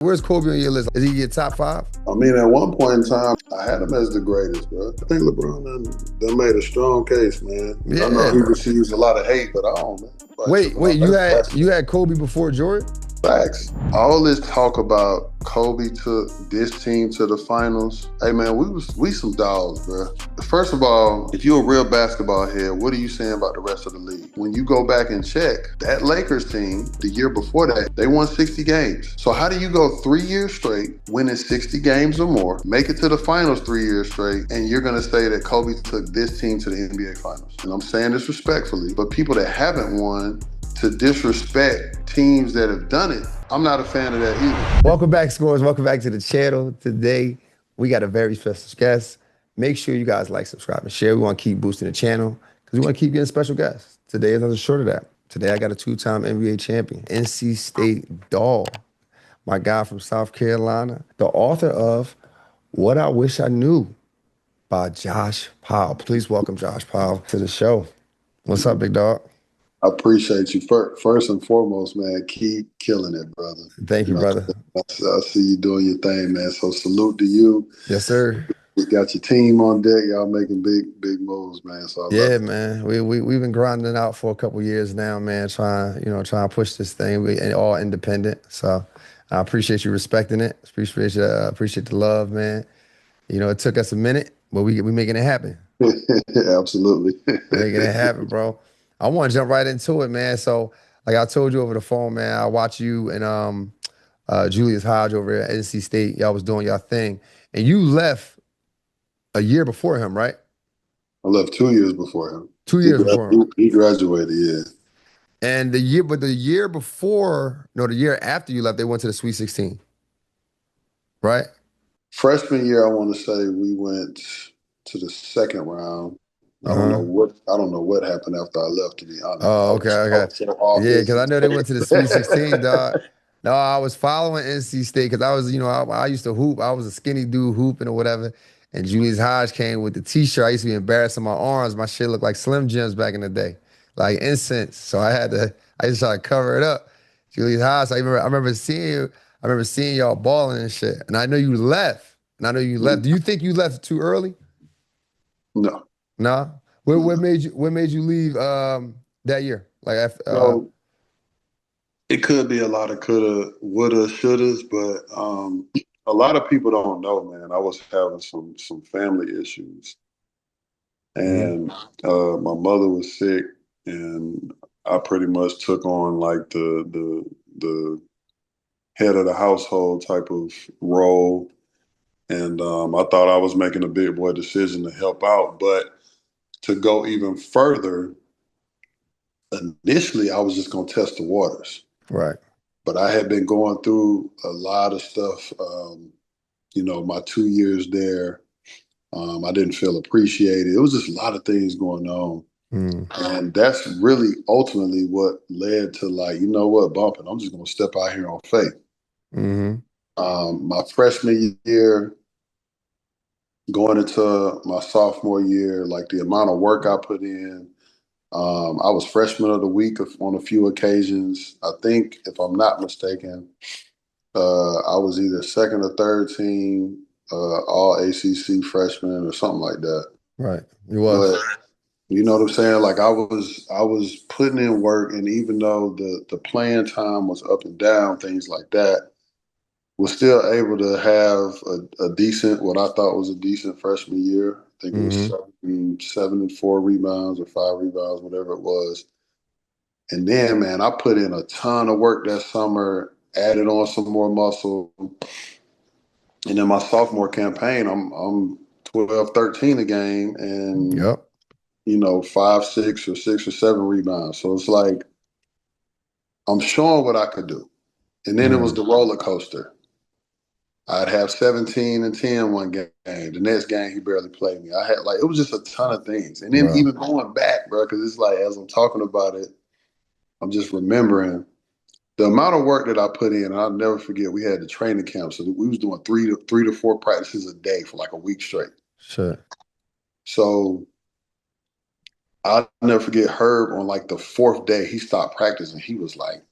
Where's Kobe on your list? Is he your top five? I mean, at one point in time, I had him as the greatest, bro. I think LeBron done made a strong case, man. I know Yeah, he bro. receives a lot of hate, but I don't, man. Like, Wait, that's you had Kobe before Jordan? facts. All this talk about Kobe took this team to the finals. Hey, man, we some dogs, bro. First of all, if you're a real basketball head, what are you saying about the rest of the league? When you go back and check, that Lakers team, the year before that, they won 60 games. So how do you go 3 years straight, winning 60 games or more, make it to the finals 3 years straight, and you're going to say that Kobe took this team to the NBA finals? And I'm saying this respectfully, but people that haven't won, to disrespect teams that have done it, I'm not a fan of that either. Welcome back, scorers. Welcome back to the channel. Today, we got a very special guest. Make sure you guys like, subscribe, and share. We want to keep boosting the channel because we want to keep getting special guests. Today is nothing short of that. Today, I got a two-time NBA champion, NC State Dog, my guy from South Carolina, the author of What I Wish I Knew by Josh Powell. Please welcome Josh Powell to the show. What's up, big dog? I appreciate you. First and foremost, man, keep killing it, brother. Thank you, brother. I see you doing your thing, man. So salute to you. Yes, sir. You got your team on deck. Y'all making big moves, man. So I love it. Man. We've been grinding out for a couple years now, man. Trying to push this thing. We all independent. So I appreciate you respecting it. Appreciate the love, man. It took us a minute, but we making it happen. Absolutely. Making it happen, bro. I want to jump right into it, man. So, like I told you over the phone, man, I watched you and Julius Hodge over at NC State. Y'all was doing y'all thing, and you left a year before him, right? I left 2 years before him. 2 years before him. He graduated, yeah. And the year before, no, the year after you left, they went to the Sweet 16, right? Freshman year, I want to say we went to the second round. I don't know what happened after I left, to be honest. Oh, okay. Yeah, because I know they went to the Sweet 16, dog. No, I was following NC State because I was, I used to hoop. I was a skinny dude hooping or whatever. And Julius Hodge came with the T-shirt. I used to be embarrassed in my arms. My shit looked like Slim Jims back in the day, like incense. So I just tried to cover it up. Julius Hodge. I remember seeing y'all balling and shit. And I know you left. Do you think you left too early? No. Nah. What made you leave that year? Like after, it could be a lot of coulda, woulda, shouldas, but a lot of people don't know, man. I was having some family issues, and my mother was sick, and I pretty much took on like the head of the household type of role, and I thought I was making a big boy decision to help out, but to go even further, initially I was just gonna test the waters. right. But I had been going through a lot of stuff. My 2 years there, I didn't feel appreciated. It was just a lot of things going on. And that's really ultimately what led to like, you know what, bumping. I'm just going to step out here on faith. My freshman year, going into my sophomore year, like the amount of work I put in, I was freshman of the week on a few occasions. I think, if I'm not mistaken, I was either second or third team, all ACC freshman or something like that. Right, you was. But you know what I'm saying? Like I was putting in work, and even though the playing time was up and down, things like that, was still able to have a decent, what I thought was a decent freshman year. I think it was 7 and 4 rebounds or 5 rebounds, whatever it was. And then, man, I put in a ton of work that summer, added on some more muscle. And in my sophomore campaign, I'm 12, 13 a game and, 5, 6 or 6 or 7 rebounds. So it's like, I'm showing what I could do. And then it was the roller coaster. I'd have 17 and 10 one game. The next game, he barely played me. It was just a ton of things. And then even going back, bro, because it's like, as I'm talking about it, I'm just remembering the amount of work that I put in. And I'll never forget, we had the training camp. So we was doing three to four practices a day for like a week straight. Sure. So I'll never forget Herb on like the 4th day, he stopped practicing. He was like,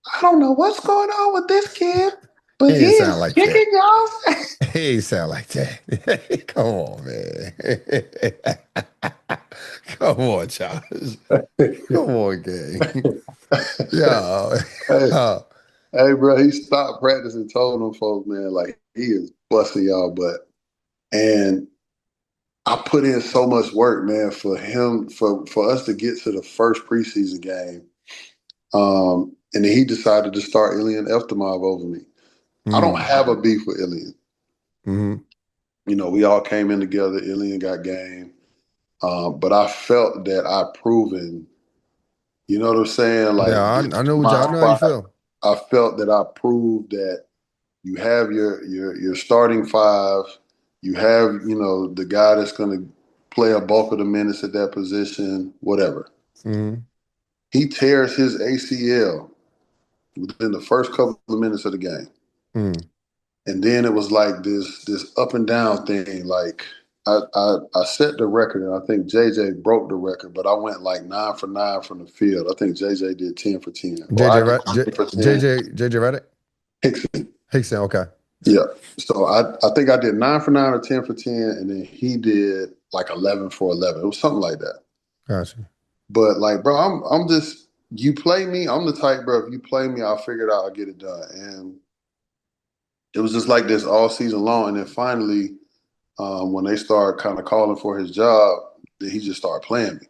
I don't know what's going on with this kid, but He he didn't sound is like that. kicking y'all. He ain't sound like that. Come on, man. Come on, Josh. Come on, gang. Yeah. Hey, Oh, hey, bro, he stopped practicing, told them folks, man, like he is busting y'all butt. And I put in so much work, man, for him, for us to get to the first preseason game. And then he decided to start Ilian Eftimov over me. I don't mm, have a beef with Ilian. mm-hmm. You know, we all came in together. Ilian got game. But I felt that I proven, you know what I'm saying? Yeah, Like, I, this I is know what my I know how you spot. feel. I felt that I proved that you have your starting five. You have, you know, the guy that's going to play a bulk of the minutes at that position, whatever. Mm-hmm. He tears his ACL within the first couple of minutes of the game. Mm. And then it was like this up and down thing. Like I set the record, and I think JJ broke the record, but I went like 9 for 9 from the field. I think JJ did 10 for 10, or JJ I did Red, 10 for 10. JJ Reddick? Hickson, Hickson, okay. yeah. So I think I did 9 for 9 or 10 for 10, and then he did like 11 for 11. It was something like that. Gotcha. But like, bro, I'm just you play me. I'm the type, bro. If you play me, I'll figure it out. I'll get it done. And it was just like this all season long, and then finally. When they started kind of calling for his job, then he just started playing me,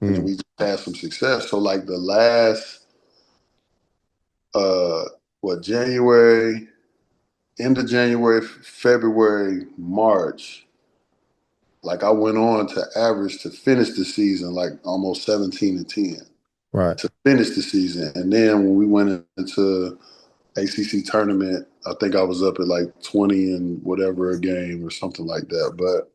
and then Mm. we just had some success. So like the last, uh, January, end of January, February, March, like I went on to average to finish the season like almost 17 and 10 Right. to finish the season, and then when we went into ACC tournament, I think I was up at like 20 and whatever a game or something like that, but.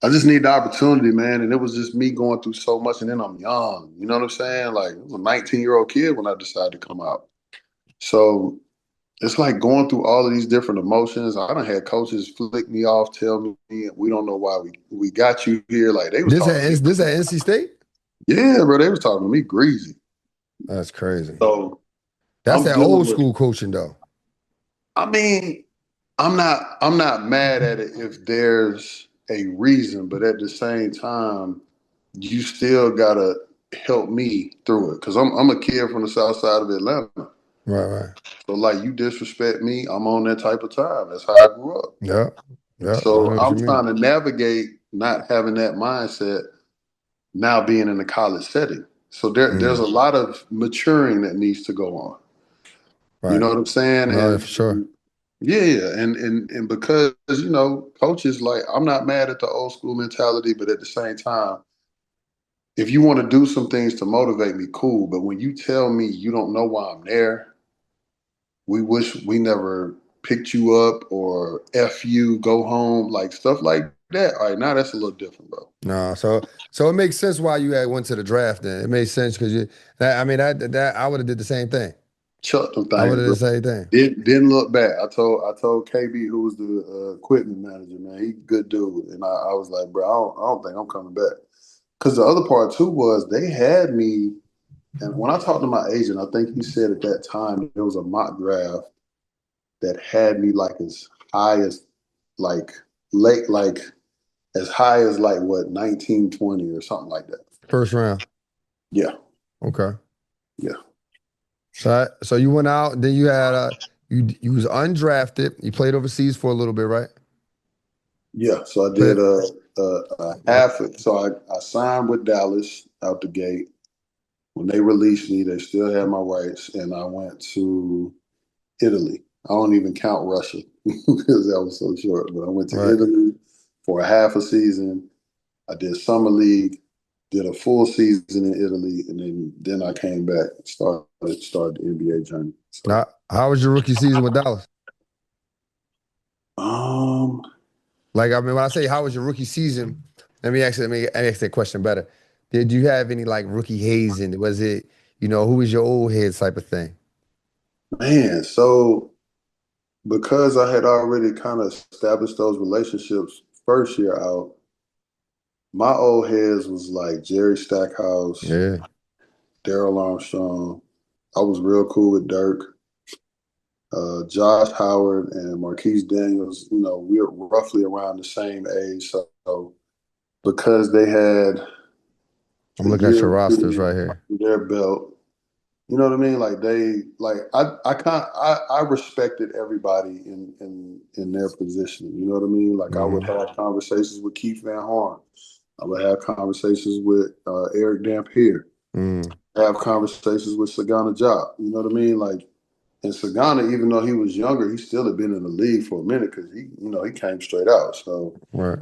I just need the opportunity, man. And it was just me going through so much. And then I'm young. You know what I'm saying? Like, I was a 19-year-old kid when I decided to come out. So it's like going through all of these different emotions. I done had coaches flick me off, tell me we don't know why we got you here. Like they was This talking at to me. this at NC State? Yeah, bro, they was talking to me greasy. That's crazy. So That's I'm that dealing old with, school coaching though. I mean, I'm not mad at it if there's a reason, but at the same time, you still gotta help me through it. Cause I'm a kid from the south side of Atlanta. Right, right. So like you disrespect me, I'm on that type of time. That's how I grew up. Yeah. Yeah. I So know what you I'm mean. trying to navigate not having that mindset now being in a college setting. So there's Mm. a lot of maturing that needs to go on. You Right. know what I'm saying? No, for sure. And yeah, and because coaches like I'm not mad at the old school mentality, but at the same time, if you want to do some things to motivate me, cool. But when you tell me you don't know why I'm there, we wish we never picked you up or F you, go home, like stuff like that. All right, now that's a little different, bro. No, so it makes sense why you had went to the draft then. It makes sense because I mean that I would have did the same thing. Chuck them I would things, have did bro. the same thing. Didn't look back. I told KB, who was the equipment manager, man, he good dude, and I was like, bro, I don't think I'm coming back. Because the other part too was they had me, and when I talked to my agent, I think he said at that time there was a mock draft that had me like as high as like late, like as high as like what 1920 or something like that. First round. Yeah, Okay. yeah, So you went out, then you had you was undrafted. You played overseas for a little bit, right? yeah. So I Played did a half. So I signed with Dallas out the gate. When they released me, they still had my rights, and I went to Italy. I don't even count Russia because that was so short. But I went to right. Italy for a half a season. I did summer league, did a full season in Italy, and then I came back and started the NBA journey. So, Now, how was your rookie season with Dallas? um, Like, I mean, when I say how was your rookie season, let me ask that question better. Did you have any like rookie hazing? Was it, who was your old head type of thing? man, so because I had already kind of established those relationships first year out, my old heads was like Jerry Stackhouse, Yeah. Daryl Armstrong. I was real cool with Dirk. Josh Howard and Marquise Daniels, we're roughly around the same age. So because they had I'm a looking at your year rosters under right here. their belt, you know what I mean? I respected everybody in their position. You know what I mean? Like I would Mm-hmm. have conversations with Keith Van Horn. I would have conversations with Eric Dampier. Mm. Have conversations with Sagana Job. You know what I mean? Like, and Sagana, even though he was younger, he still had been in the league for a minute because he came straight out. So, Right.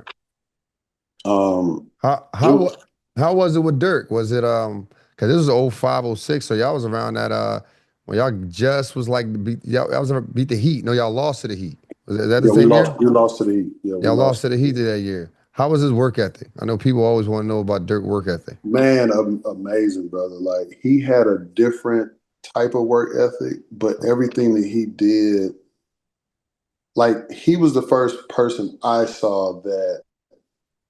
um, How it how was, wa- how was it with Dirk? Was it because this was '05, '06, so y'all was around that when y'all just was like y'all was beat the Heat. No, y'all lost to the Heat. Was that the yeah, we same year? lost. We lost to the Heat. Yeah, we Y'all lost lost. to the Heat that year. How was his work ethic? I know people always want to know about Dirk work ethic. Man, amazing, brother. Like he had a different type of work ethic, but everything that he did, like he was the first person I saw that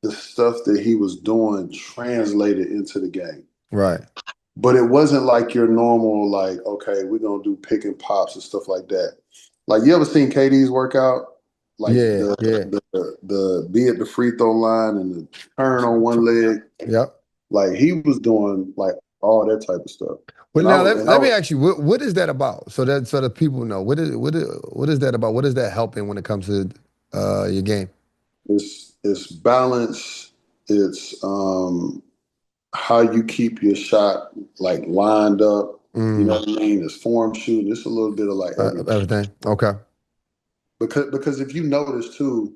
the stuff that he was doing translated into the game. Right. But it wasn't like your normal, like, okay, we're gonna do pick and pops and stuff like that. Like you ever seen KD's workout? Like Yeah. Yeah. the be at the free throw line and the turn on one leg. Yep. Like he was doing like all that type of stuff. Well, And I now was let, and I let me was ask you, what is that about? So that people know what is that about? What is that helping when it comes to your game? it's balance, it's how you keep your shot like lined up. You know Mm, what I mean? It's form shooting. It's a little bit of like everything. everything. Okay. Because if you notice too,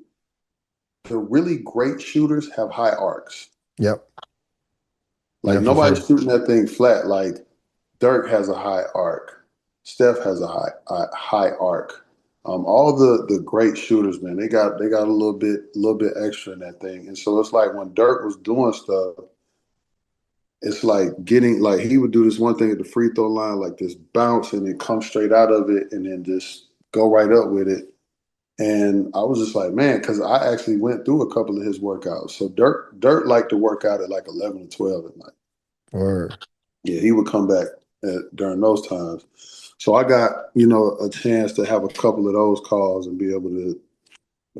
the really great shooters have high arcs. Yep. Like Yeah, for nobody's sure. shooting that thing flat. Like Dirk has a high arc. Steph has a high arc. All the great shooters, man, they got a little bit extra in that thing. And so it's like when Dirk was doing stuff, it's like getting like he would do this one thing at the free throw line, like this bounce, and then come straight out of it, and then just go right up with it. And I was just like, man, because I actually went through a couple of his workouts. So Dirk liked to work out at like 11 or 12 at night. Or Yeah, he would come back during those times. So I got, a chance to have a couple of those calls and be able to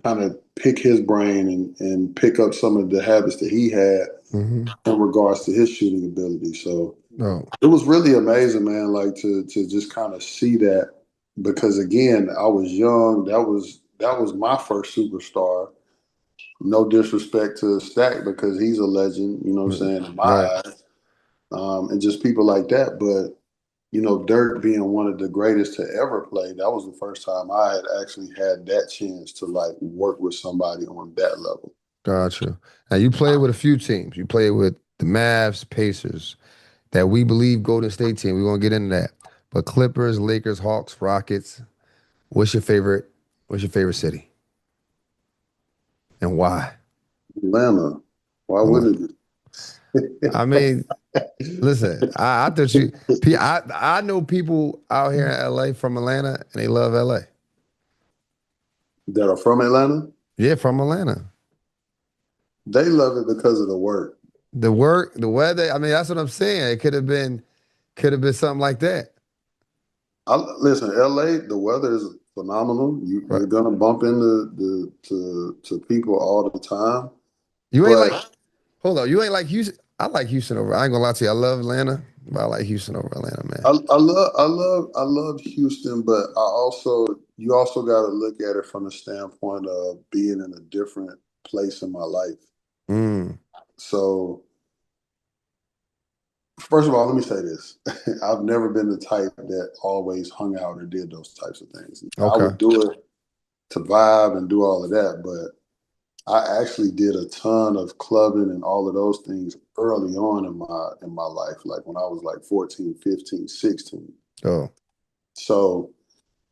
kind of pick his brain and pick up some of the habits that he had mm-hmm. in regards to his shooting ability. So No. it was really amazing, man, like to just kind of see that because again, I was young. That was my first superstar. No disrespect to Stack because he's a legend, you know what I'm Mm, saying, in my right. eyes. And just people like that. But Dirk being one of the greatest to ever play, that was the first time I had actually had that chance to like work with somebody on that level. Gotcha. Now you played with a few teams. You played with the Mavs, Pacers, that we believe Golden State team. We're gonna get into that. But Clippers, Lakers, Hawks, Rockets. What's your favorite? What's your favorite city and why? Atlanta, why Hold wouldn't it I mean, be? listen. I thought you. I know people out here in LA from Atlanta, and they love LA. That are from Atlanta, Yeah, from Atlanta. they love it because of the work. The work, the weather. I mean, that's what I'm saying. It could have been something like that. Listen, LA, the weather is phenomenal. Right. You're gonna bump into to people all the time, You ain't like. but Hold on. You ain't like Houston. I like Houston over. I ain't gonna lie to you. I love Atlanta, but I like Houston over Atlanta, man. I love Houston, but you also got to look at it from the standpoint of being in a different place in my life. Mm, So first of all, let me say this: I've never been the type that always hung out or did those types of things. I okay. would do it to vibe and do all of that, but I actually did a ton of clubbing and all of those things early on in my life, like when I was like 14, 15, 16. Oh. So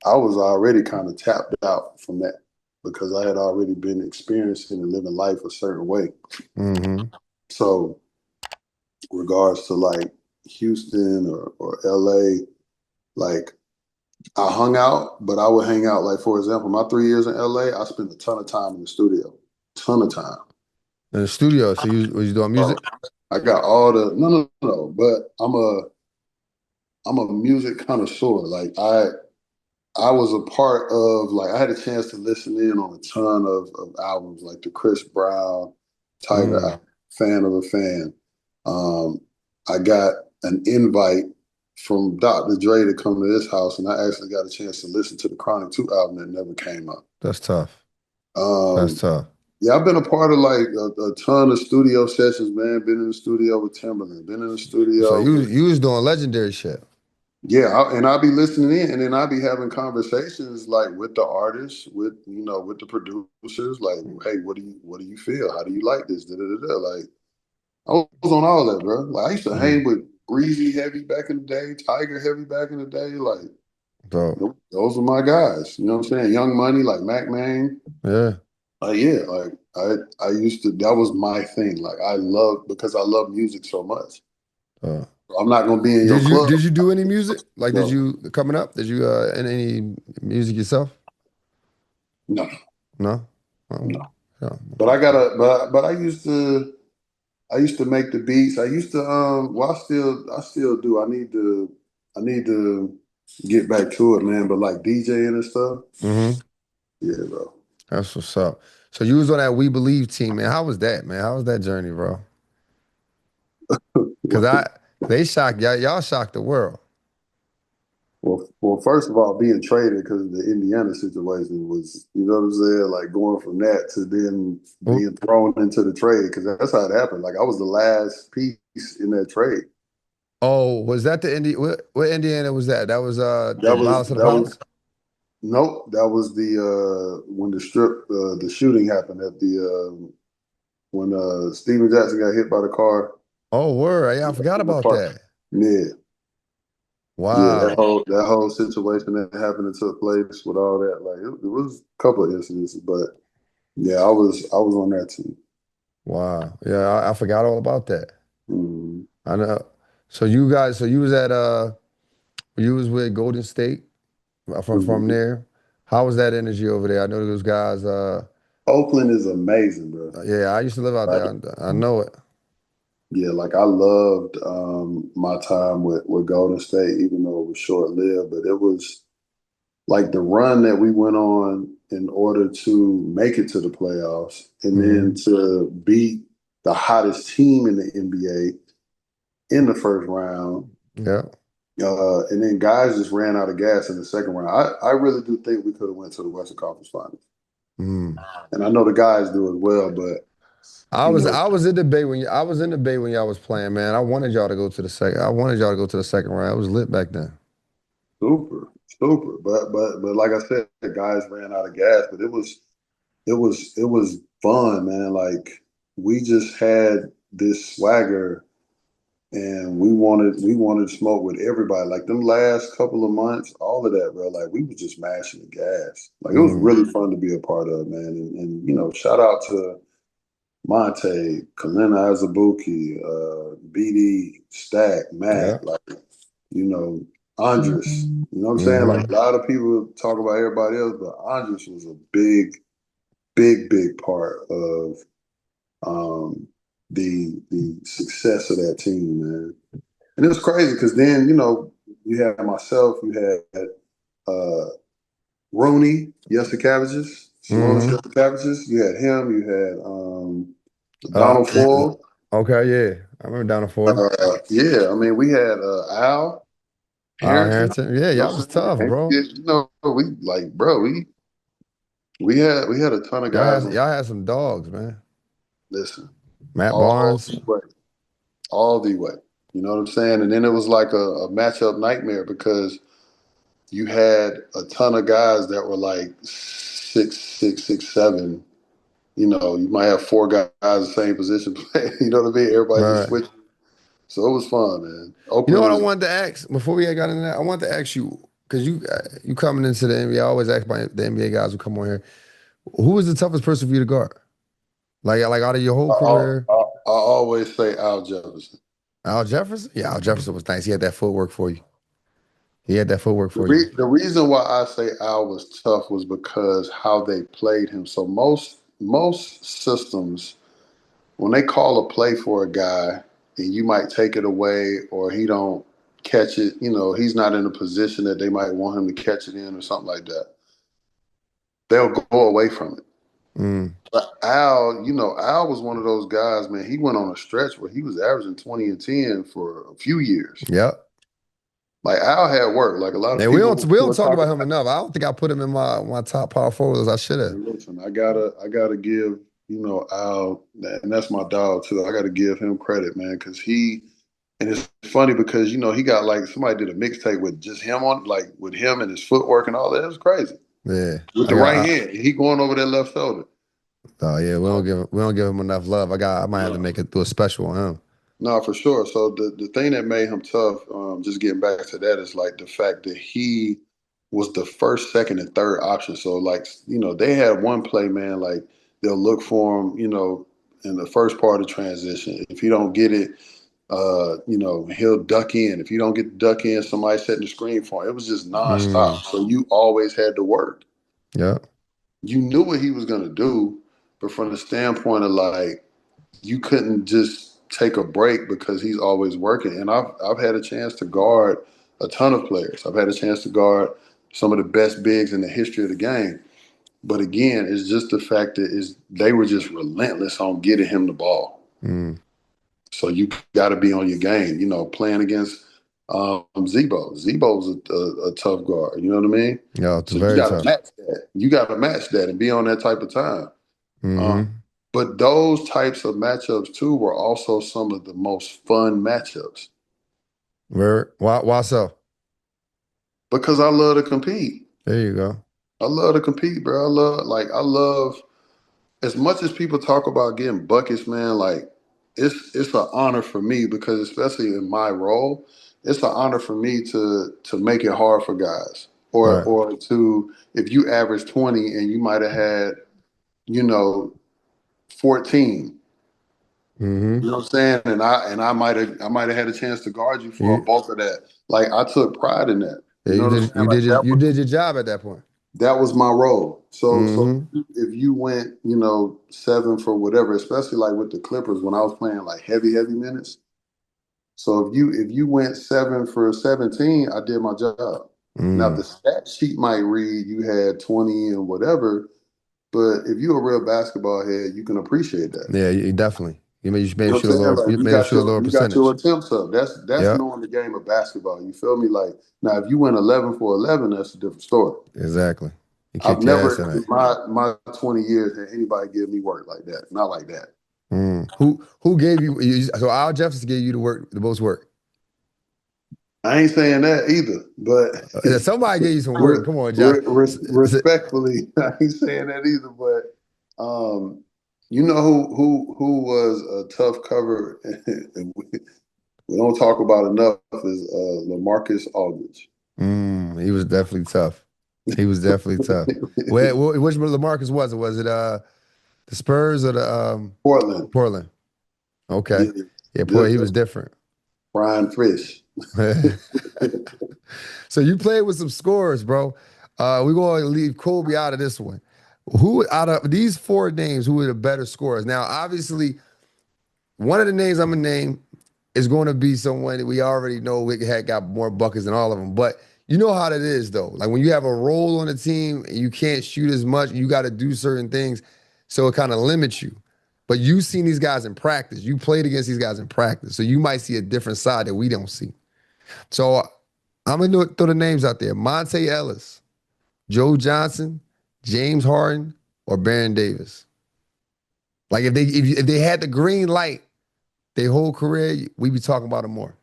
I was already kind of tapped out from that because I had already been experiencing and living life a certain way. Mm-hmm. So, regards to like Houston or LA, like I hung out, but I would hang out like for example, my 3 years in LA, I spent a ton of time in the studio, ton of time. In the studio. So you was you doing Oh, music? I got all the no, but I'm a music connoisseur. Like I was a part of like I had a chance to listen in on a ton of albums like the Chris Brown, Tiger, Mm. fan of a fan. Um, I got an invite from Dr. Dre to come to this house, and I actually got a chance to listen to the Chronic 2 album that never came out. That's tough. That's Um, tough. yeah, I've been a part of like a ton of studio sessions, man. Been in the studio with Timberland, been in the So studio with you was doing legendary shit. yeah, and I'll be listening in, and then I'll be having conversations like with the artists, with with the producers, like, hey, what do you feel? How do you like this? Da, da, da, da. Like, I was on all that, bro. Like, I used to Mm. hang with Breezy Heavy back in the day, Tiger Heavy back in the day. Like, Dope. those are my guys. You know what I'm saying? Young Money, like Mac Man. Yeah. Yeah, like I used to. That was my thing. Like, I love because I love music so much. Uh, I'm not gonna be in your club. did you do any music? Like, did No, you coming up? Did you in any music yourself? no, No. Oh, no. yeah. But I gotta. But I used to. I used to make the beats. I used to well I still do. I need to get back to it, man. But like DJing and stuff, Mm-hmm. yeah, bro. That's what's up. So you was on that We Believe team, man. How was that, man? How was that journey, bro? Cause they shocked y'all shocked the world. Well, first of all, being traded because of the Indiana situation was, you know what I'm saying, like going from that to then Who- being thrown into the trade because that's how it happened. Like I was the last piece in that trade. Oh, was that the what Indiana was that? That was the Violence of the That was Palace? nope. That was the when the shooting happened at the when Steven Jackson got hit by the car. Oh, word. Yeah, I forgot In the about park. that. Yeah, yeah, Wow. that whole situation that happened and took place with all that, like it was a couple of incidences, but yeah, I was on that team. Wow. Yeah, I forgot all about that. Mm-hmm. I know. So you was you was with Golden State from Mm-hmm. there. How was that energy over there? I know those guys Oakland is amazing, bro. yeah, I used to live out Like, there. I know it. yeah, like I loved my time with Golden State, even though it was short lived, but it was like the run that we went on in order to make it to the playoffs and then Hmm. to beat the hottest team in the NBA in the first round. Yeah. And then guys just ran out of gas in the second round. I really do think we could have went to the Western Conference Finals. Mm. And I know the guys do as well, but you know, I was in debate I was in debate when y'all was playing, man. I wanted y'all to go to the second. I wanted y'all to go to the second round. It was lit back then. super, super. But like I said, the guys ran out of gas, but it was fun, man. Like we just had this swagger and we wanted to smoke with everybody. Like them last couple of months, all of that, bro. Like we was just mashing the gas. Like it was Mm. really fun to be a part of, man. And you know, shout out to Monte, Kalina Azabuki, BD, Stack, Yeah. Matt, like you know, Andres. You know what I'm saying? Like Hmm. a lot of people talk about everybody else, but Andres was a big part of um, the success of that team, man. And it was crazy because then, you know, you had myself, you had uh, Rooney, Yes the Cabbages, Salonis Hmm. Yes the Cabbages. You had him, you had Uh, Donald Foyle. okay, yeah. I remember down the four. Yeah, I mean, we had Al Al Harrington. Harrington. Yeah, You know y'all what was I'm saying? tough, And bro. you know, we like, bro, we had a ton of guys on. Y'all had some dogs, man. Listen, Matt all Barnes. the way, all the way. You know what I'm saying? And then it was like a matchup nightmare because you had a ton of guys that were like 6'7". You know, you might have four guys the same position playing. You know what I mean? Everybody just Right. switched. So it was fun, man. You know Oakland what I is wanted to ask before we got into that? I wanted to ask you, because you coming into the NBA, I always ask about the NBA guys who come on here, who was the toughest person for you to guard? Like out of your whole career? I always say Al Jefferson. Al Jefferson? Yeah, Al Jefferson was nice. He had that footwork for you. He had that footwork for you. The reason why I say Al was tough was because how they played him. So most systems, when they call a play for a guy and you might take it away or he don't catch it. You know, he's not in a position that they might want him to catch it in or something like that. They'll go away from it. Mm. But Al, you know, Al was one of those guys, man. He went on a stretch where he was averaging 20 and 10 for a few years. Yep. Like Al had work. Like a lot of And we people don't were talk talking about him enough. I don't think I put him in my top power forwards. I should have. man, listen, I gotta give, you know, Al, and that's my dog too. I gotta give him credit, man, because and it's funny because you know he got like somebody did a mixtape with just him on, like with him and his footwork and all that. It was crazy Yeah. with the right hand. He going over that left shoulder. Oh yeah, we don't give him enough love. I might have to make it do a special on him. No, for sure. So the thing that made him tough, just getting back to that, is like the fact that he was the first, second, and third option. So like, you know, they had one play, man, like they'll look for him, you know, in the first part of transition. If he don't get it, you know, he'll duck in. If you don't get the duck in, somebody setting the screen for him. It was just nonstop. So you always had to work. Yeah. You knew what he was gonna do, but from the standpoint of like you couldn't just take a break because he's always working. And I've had a chance to guard a ton of players. I've had a chance to guard some of the best bigs in the history of the game. But again, it's just the fact that they were just relentless on getting him the ball. Mm. So you got to be on your game. You know, playing against Zebo. Zebo's a tough guard. You know what I mean? Yeah, it's So you very got to tough. match that. You got to match that and be on that type of time. Mm-hmm. But those types of matchups too were also some of the most fun matchups Why so? because I love to compete. There you go. I love to compete, bro. I love as much as people talk about getting buckets, man. Like it's an honor for me because especially in my role, it's an honor for me to make it hard for guys Right. or to if you average 20 and you might have had you know 14. Mm-hmm. You know what I'm saying? And I might have had a chance to guard you for a You bulk of that. Like I took pride in that. yeah, You know what I'm saying? Like you did your job at that point. that was my role. So Mm-hmm. if you went, you know, 7 for whatever, especially like with the Clippers when I was playing like heavy minutes. So if you went 7 for 17, I did my job. Now the Mm. stat sheet might read you had 20 and whatever, but if you're a real basketball head, you can appreciate that. Yeah, you definitely. You You made know what I'm saying? Like you made sure a lower you got your percentage. attempts up. That's Yeah, knowing the game of basketball. You feel me? Like now, if you went 11 for 11, that's a different story. exactly. You I've kicked your ass never in in it. my 20 years had anybody give me work like that. Not like that. Mm. Who gave so Al Jefferson gave you the most work? I ain't saying that either, but Somebody gave you some work. Come on, Josh. respectfully, I ain't saying that either. But you know who was a tough cover, and we don't talk about enough is LaMarcus Aldridge. He was definitely tough. He was definitely tough. Which LaMarcus was it? Was it the Spurs or the Portland. Portland? Okay. Yeah, Yeah, good he was different. Brian Fish. So you played with some scorers, bro. We're going to leave Kobe out of this one. Who out of these four names, who are the better scorers? Now, obviously, one of the names I'm gonna name is going to be someone that we already know we had got more buckets than all of them. But you know how that is, though. Like when you have a role on the team and you can't shoot as much, you got to do certain things, so it kind of limits you. But you've seen these guys in practice. You played against these guys in practice, so you might see a different side that we don't see. So I'm gonna throw the names out there: Monte Ellis, Joe Johnson, James Harden, or Baron Davis. Like if they had the green light their whole career, we be talking about them more.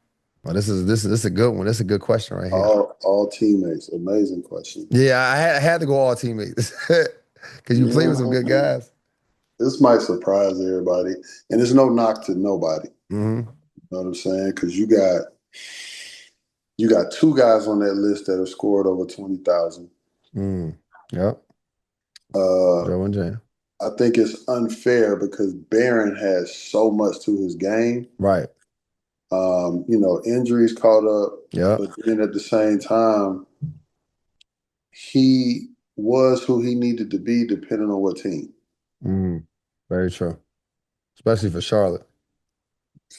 Oh, this is a good one. That's a good question right here. All teammates. Amazing question. Yeah, I had to go all teammates because you play with some good Yeah, guys. this might surprise everybody, and there's no knock to nobody. Mm-hmm. You know what I'm saying? Because you got two guys on that list that have scored over 20,000. Mm. Yep. Uh, Joe and Jam. I think it's unfair because Barron has so much to his game. Right. You know, injuries caught up, Yep. but then at the same time, he was who he needed to be depending on what team. Mm. Very true. Especially for Charlotte.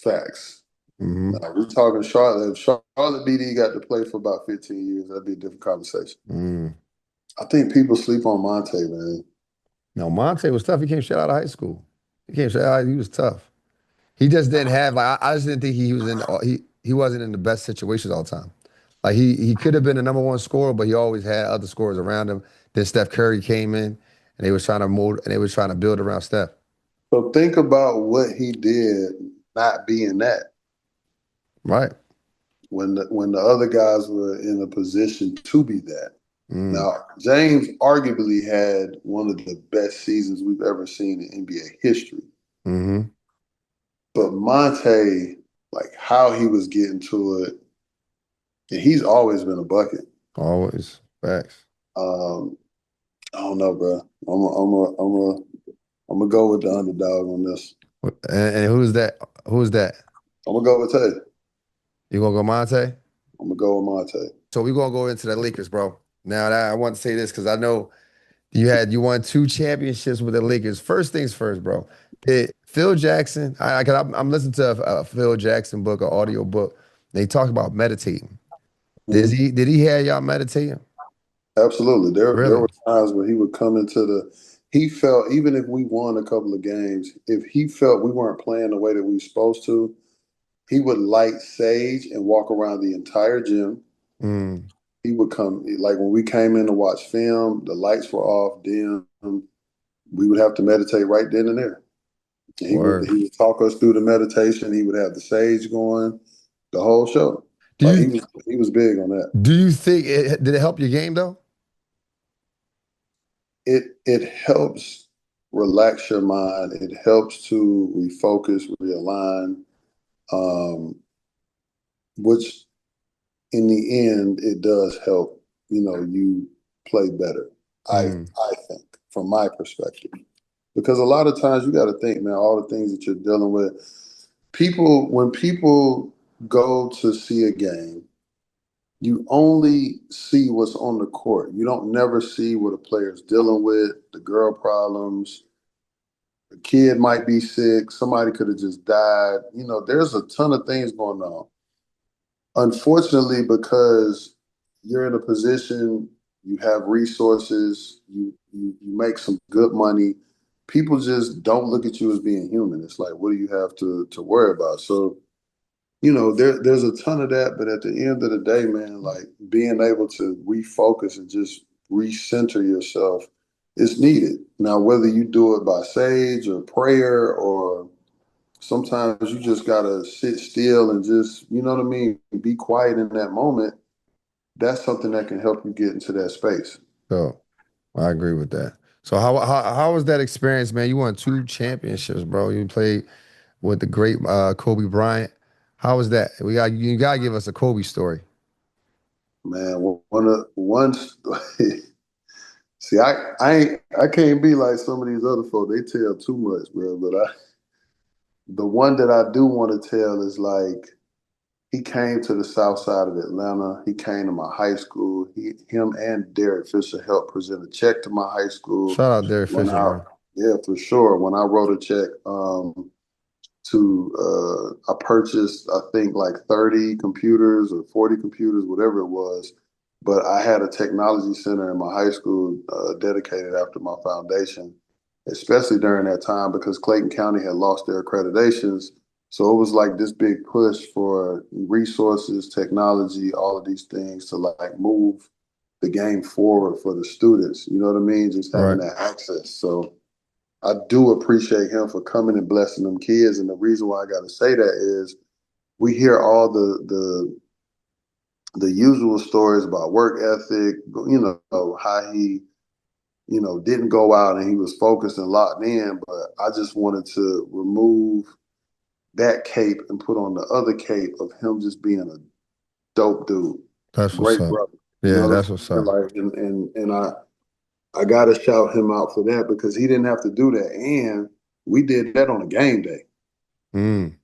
Facts. Mm-hmm. Now, we talking Charlotte. If Charlotte BD got to play for about 15 years, that'd be a different conversation. Mm. I think people sleep on Monte, man. No, Monte was tough. He came straight out of high school. He came straight out. He was tough. He just didn't have like I just didn't think he was in he wasn't in the best situations all the time. Like he could have been the number one scorer, but he always had other scorers around him. Then Steph Curry came in and they was trying to mold and they was trying to build around Steph. So think about what he did not being that Right. when the other guys were in a position to be that. Mm. Now, James arguably had one of the best seasons we've ever seen in NBA history. Mm-hmm. But Monte, like how he was getting to it, and he's always been a bucket. Always. Facts. Um, I don't know, bro. I'm gonna go with the underdog on this. And who's that? Who's that? I'm gonna go with Tay. You gonna go Monte? I'm gonna go with Monte. So we're gonna go into the Lakers, bro. Now that I want to say this because I know you won two championships with the Lakers. First things first, bro. Did Phil Jackson? I'm listening to a Phil Jackson book, an audio book. They talk about meditating. Mhm. Did he have y'all meditating? Absolutely. There Really? were times where he would come into he felt even if we won a couple of games, if he felt we weren't playing the way that we were supposed to, he would light sage and walk around the entire gym. Mm, He would come like when we came in to watch film, the lights were off, dim. We would have to meditate right then and there. word. He would talk us through the meditation. He would have the sage going, the whole show. Do Like you he was big on that. do you think did it help your game though? It helps relax your mind. It helps to refocus, realign, um, which in the end it does help. You play better. Mm, I think from my perspective, because a lot of times you got to think, man, all the things that you're dealing with. When people go to see a game, you only see what's on the court. You don't never see what a player's dealing with, the girl problems. A kid might be sick. Somebody could have just died. There's a ton of things going on. Unfortunately, because you're in a position, you have resources, you make some good money. People just don't look at you as being human. It's like, what do you have to worry about? So there's a ton of that, but at the end of the day, man, like being able to refocus and just recenter yourself is needed. Now, whether you do it by sage or prayer, or sometimes you just gotta sit still and just, you know what I mean, be quiet in that moment. That's something that can help you get into that space. so I agree with that. So how was that experience, man? You won two championships, bro. You played with the great Kobe Bryant. How was that? You gotta give us a Kobe story. Man, one see, I can't be like some of these other folks. They tell too much, bro. But the one that I do want to tell is like he came to the south side of Atlanta. He came to my high school. Him and Derek Fisher helped present a check to my high school. Shout out Derek When Fisher, I man. Yeah, for sure. When I wrote a check I purchased I think like 30 computers or 40 computers, whatever it was. But I had a technology center in my high school dedicated after my foundation, especially during that time because Clayton County had lost their accreditations. So it was like this big push for resources, technology, all of these things to like move the game forward for the students. You know what I mean? Just having Right. that access. So I do appreciate him for coming and blessing them kids. And the reason why I got to say that is we hear all the usual stories about work ethic, how he, didn't go out and he was focused and locked in. But I just wanted to remove that cape and put on the other cape of him just being a dope dude, That's what's great up. brother. You know Yeah, what I'm that's what's saying? up. Like, and I got to shout him out for that because he didn't have to do that, and we did that on a game day. Mm,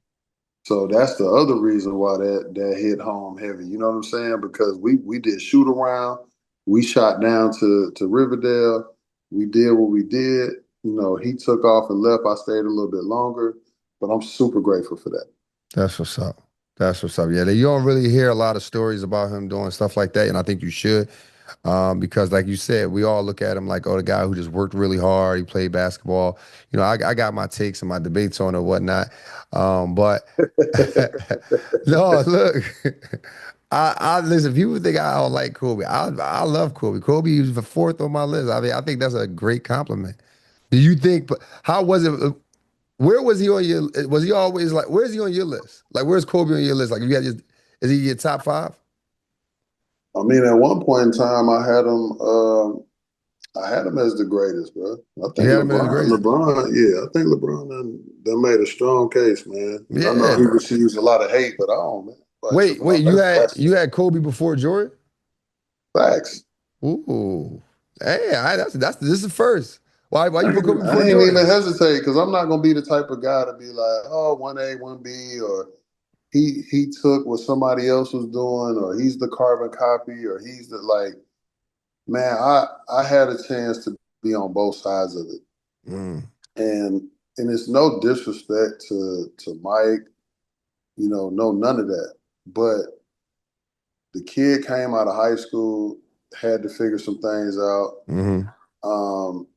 So that's the other reason why that hit home heavy. You know what I'm saying? Because we did shoot around, we shot down to Riverdale, we did what we did. He took off and left. I stayed a little bit longer, but I'm super grateful for that. that's what's up. That's what's up. Yeah, you don't really hear a lot of stories about him doing stuff like that, and I think you should, because, like you said, we all look at him like, oh, the guy who just worked really hard. He played basketball. I got my takes and my debates on it, and whatnot. But no, look, I listen. People think I don't like Kobe. I love Kobe. Kobe is the fourth on my list. I mean, I think that's a great compliment. Do you think? But how was it? Where was he on your? Was he always like? Where's he on your list? Like, where's Kobe on your list? Like, you got is he your top five? I mean, at one point in time, I had him as the greatest, bro. I You think had him as the greatest. Yeah, I think LeBron done made a strong case, man. I know Yeah. he receives a lot of hate, but I don't, man. Like, Wait, wait. that's You had Kobe before Jordan? facts. Ooh. Hey, that's this is the first. Why you put Kobe before I ain't even Jordan? hesitate because I'm not gonna be the type of guy to be like, oh, 1A, 1B, or he took what somebody else was doing, or he's the carbon copy, or he's the like. Man, I had a chance to be on both sides of it, Mm, and it's no disrespect to Mike, no none of that. But the kid came out of high school, had to figure some things out. hmm Um,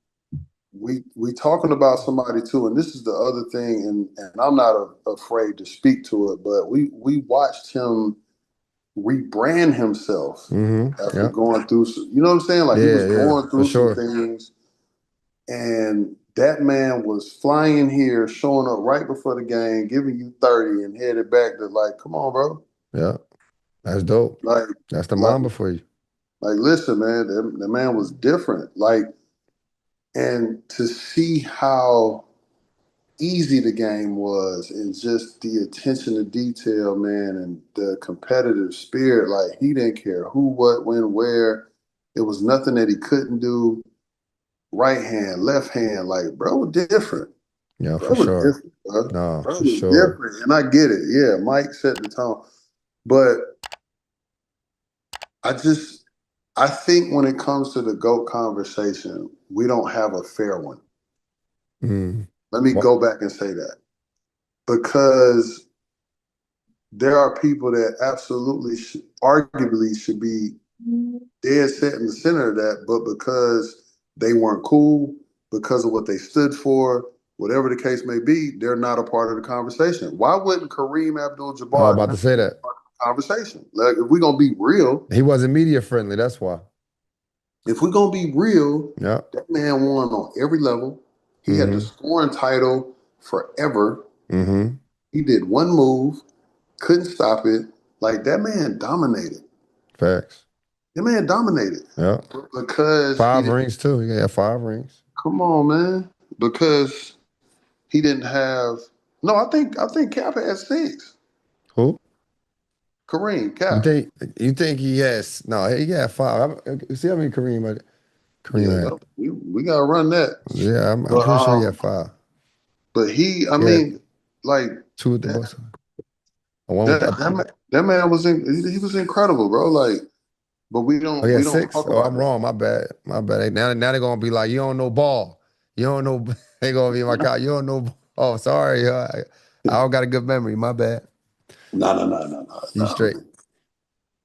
we talking about somebody too, and this is the other thing, and I'm not afraid to speak to it, but we watched him rebrand himself after Yeah. going through, you know what I'm saying? Like he was Yeah, yeah, going for through some sure. things, and that man was flying here, showing up right before the game, giving you 30, and headed back to like, come on, bro, Yeah. That's dope. like, That's the like, mamba for you. listen, man, the man was different, like, and to see how easy the game was and just the attention to detail, man, and the competitive spirit. Like he didn't care who, what, when, where. It was nothing that he couldn't do. Right hand, left hand, like bro was different. Yeah, Bro for was sure. different, bro. No, Bro for was sure. different, and I get it. Yeah, Mike set the tone, but I just I think when it comes to the GOAT conversation, we don't have a fair one. Mm. Let me Well, go back and say that because there are people that absolutely, arguably, should be dead set in the center of that, but because they weren't cool, because of what they stood for, whatever the case may be, they're not a part of the conversation. Why wouldn't Kareem I was Abdul-Jabbar about to say be that. a part of the conversation? Like, if we're gonna be real, He wasn't media friendly, that's why. if we're gonna be real, Yeah. that man won on every level. He had the Mm-hmm. scoring title forever. Mm-hmm. He did one move, couldn't stop it. Like that man dominated. Facts. That man dominated Yeah. because he Five didn't. rings too. Yeah, 5 rings. Come on, man. Because he didn't have. No, I think Cap had six. Who? Kareem You Cap. think you think he has no, he got five. See how many Kareem Yeah, had? we gotta run that. Yeah, I'm But pretty sure he had five. I He had mean, like two with the that Bucks. One with that that, that man was he was incredible, bro. Like, but we oh don't yeah, we don't six. talk Oh, about I'm that. wrong. My bad. My bad. Now they're gonna be like, you don't know ball. You don't know. They gonna be in my car. You don't know. Oh, sorry. I don't got a good memory. My bad. No, no, no, no, no, You no. straight.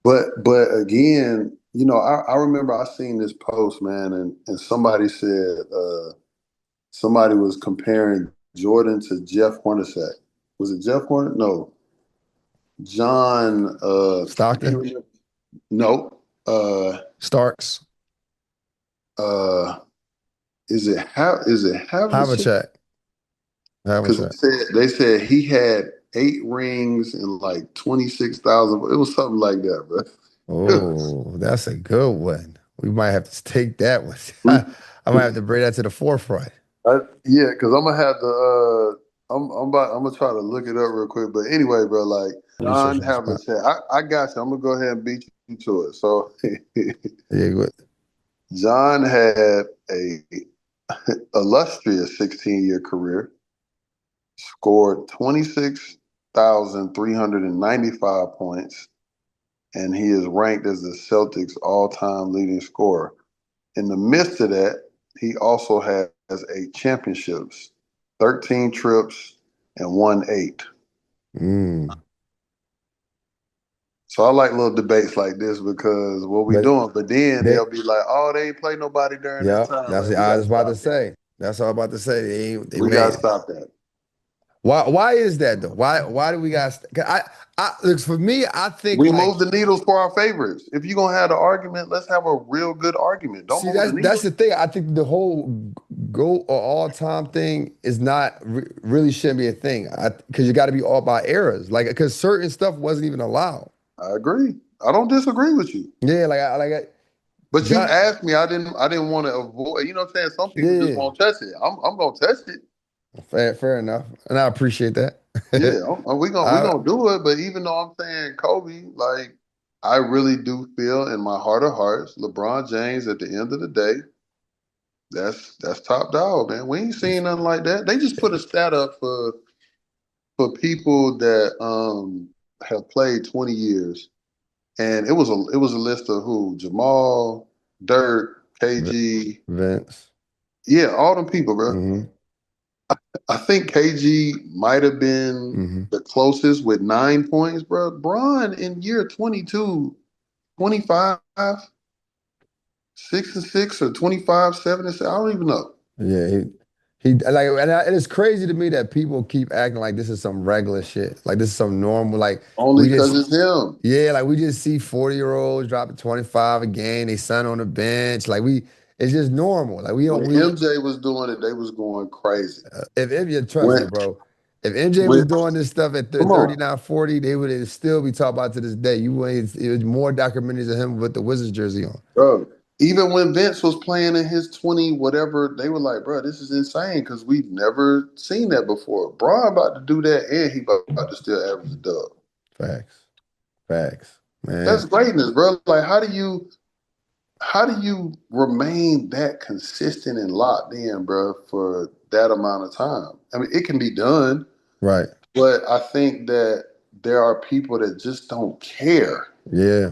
But again, I remember I seen this post, man, and somebody said somebody was comparing Jordan to Jeff Hornacek. Was it Jeff Hornacek? No, John. I can't Stockton, remember. No. Starks, Uh, is it Havlicek? Havlicek, Because Havlicek. they said he had 8 rings and like 26,000. It was something like that, bro. Oh, that's a good one. We might have to take that one. We, I might have to bring that to the forefront. yeah, because I'm gonna have to. I'm gonna try to look it up real quick. But anyway, bro, like Research John on the spot. Havlicek, I got you. I'm gonna go ahead and beat you to it. So Yeah, good. John had a illustrious 16-year career, scored 26,395 points, and he is ranked as the Celtics' all-time leading scorer. In the midst of that, he also has 8 championships, 13 trips, and won 8. Mm. So I like little debates like this because what we But doing. But then they, they'll be like, "Oh, they ain't play nobody during that yeah, time." that's Like what we I got was to about to stop that. say. That's all I'm about to say. They We got to made. stop that. Why is that though? Why do we got? Look, for me, I think We like, move the needles for our favorites. If you're gonna have the argument, let's have a real good argument. Don't see, move the that's needle. the thing. I think the whole go or all time thing is not really shouldn't be a thing. Because you got to be all by eras, like because certain stuff wasn't even allowed. I agree. I don't disagree with you. Yeah, But you John. asked me, I didn't want to avoid. You know what I'm saying? Some people just Yeah, won't touch it. I'm gonna touch it. fair enough, and I appreciate that. Yeah, we I gonna do it. But even though I'm saying Kobe, like I really do feel in my heart of hearts, LeBron James at the end of the day, that's top dog, man. We ain't seen nothing like that. They just put a stat up for people that have played 20 years, and it was a list of who Jamal, Dirk, KG, Vince. yeah, all them people, bro. Hmm. I think KG might have been Hmm. the closest with 9 points, bro. Bron in year 22, 25, 6 and 6 or 25, 7 and 6. I don't even know. Yeah, he like, and it's crazy to me that people keep acting like this is some regular shit, like this is some normal, like Only we because just, it's him. yeah, like we just see 40-year-olds dropping 25 a game, they son on the bench, like it's just normal, like we don't, When MJ was doing it, they was going crazy. if MJ, trust me, When bro, if MJ was when doing this stuff at come on, 39, 40, they would still be talking about to this day. You wouldn't, it was more documentaries of him with the Wizards jersey on. bro. Even when Vince was playing in his 20, whatever, they were like, bro, this is insane because we've never seen that before. Bron about to do that and he about to still average a dub. Facts, facts, That's man. greatness, bro. Like how do you remain that consistent and locked in, bro, for that amount of time? I mean, it can be done, Right. but I think that there are people that just don't care. Yeah.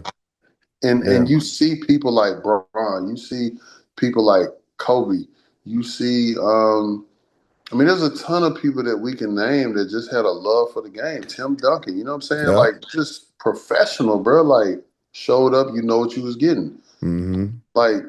And Yeah. you see people like Bron, you see people like Kobe, you see I mean, there's a ton of people that we can name that just had a love for the game. Tim Duncan, you know what I'm saying? Yeah. Like just professional, bro. Like showed up, you know what you was getting. Hmm. Like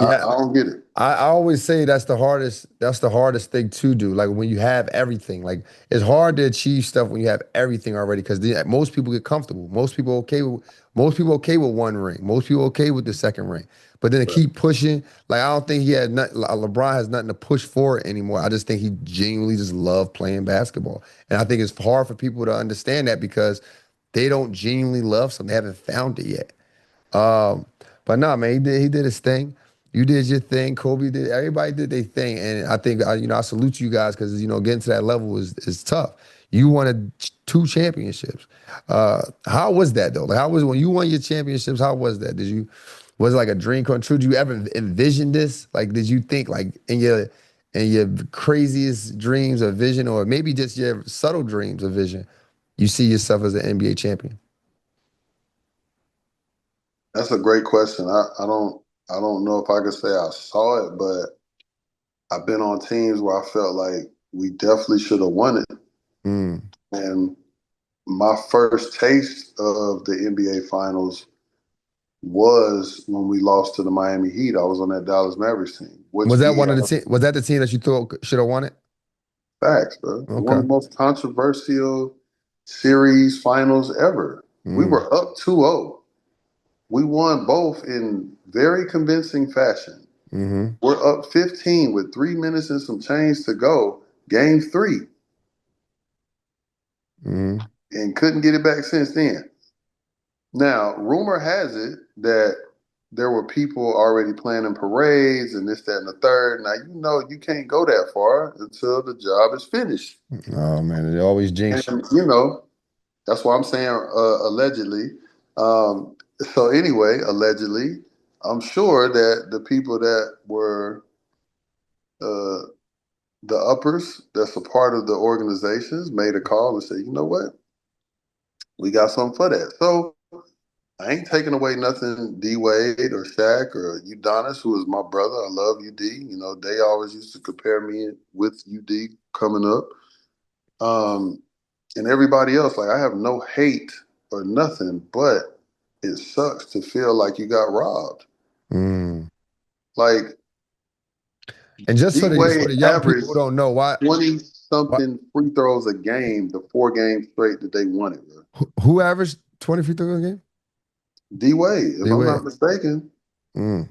Yeah. I don't get it. I always say that's the hardest thing to do. Like when you have everything. Like it's hard to achieve stuff when you have everything already because most people get comfortable. Most people okay with one ring. Most people okay with the second ring. But then to keep pushing, like I don't think he had nothing, LeBron has nothing to push for it anymore. I just think he genuinely just loved playing basketball. And I think it's hard for people to understand that because they don't genuinely love something. They haven't found it yet. Um, but no, man, he did his thing. You did your thing. Kobe did. Everybody did their thing, and I think I salute you guys because getting to that level is tough. You won two championships. How was that though? Like, how was when you won your championships? How was that? Was it like a dream come true? Did you ever envision this? Like, did you think like in your craziest dreams or vision, or maybe just your subtle dreams or vision, you see yourself as an NBA champion? That's a great question. I don't know if I could say I saw it, but I've been on teams where I felt like we definitely should have won it. Mm. And my first taste of the NBA Finals was when we lost to the Miami Heat. I was on that Dallas Mavericks team, which Was that we one of the had team? Was that the team that you thought should have won it? facts, bro. One of Okay. the most controversial series finals ever. We Mm, were up 2-0. We won both in very convincing fashion. mm-hmm. We're up 15 with 3 minutes and some change to go, game three, Mm-hmm. and couldn't get it back since then. Now, rumor has it that there were people already planning parades and this, that, and the third. Now, you can't go that far until the job is finished. Oh man, they always jinx you. And, that's why I'm saying allegedly. Um, so, anyway, allegedly, I'm sure that the people that were uh, the uppers that's a part of the organizations made a call and said, you know what? We got something for that. So I ain't taking away nothing D Wade or Shaq or Udonis, who is my brother. I love UD. They always used to compare me with UD coming up. And everybody else, like I have no hate or nothing, but it sucks to feel like you got robbed. Mm. Like And just for the D-Wade young people who averaged don't know, why 20-something free throws a game the 4 games straight that they won it, bro. who averaged 20 free throws a game? D-Wade, if I'm D-Wade. not mistaken. Mm.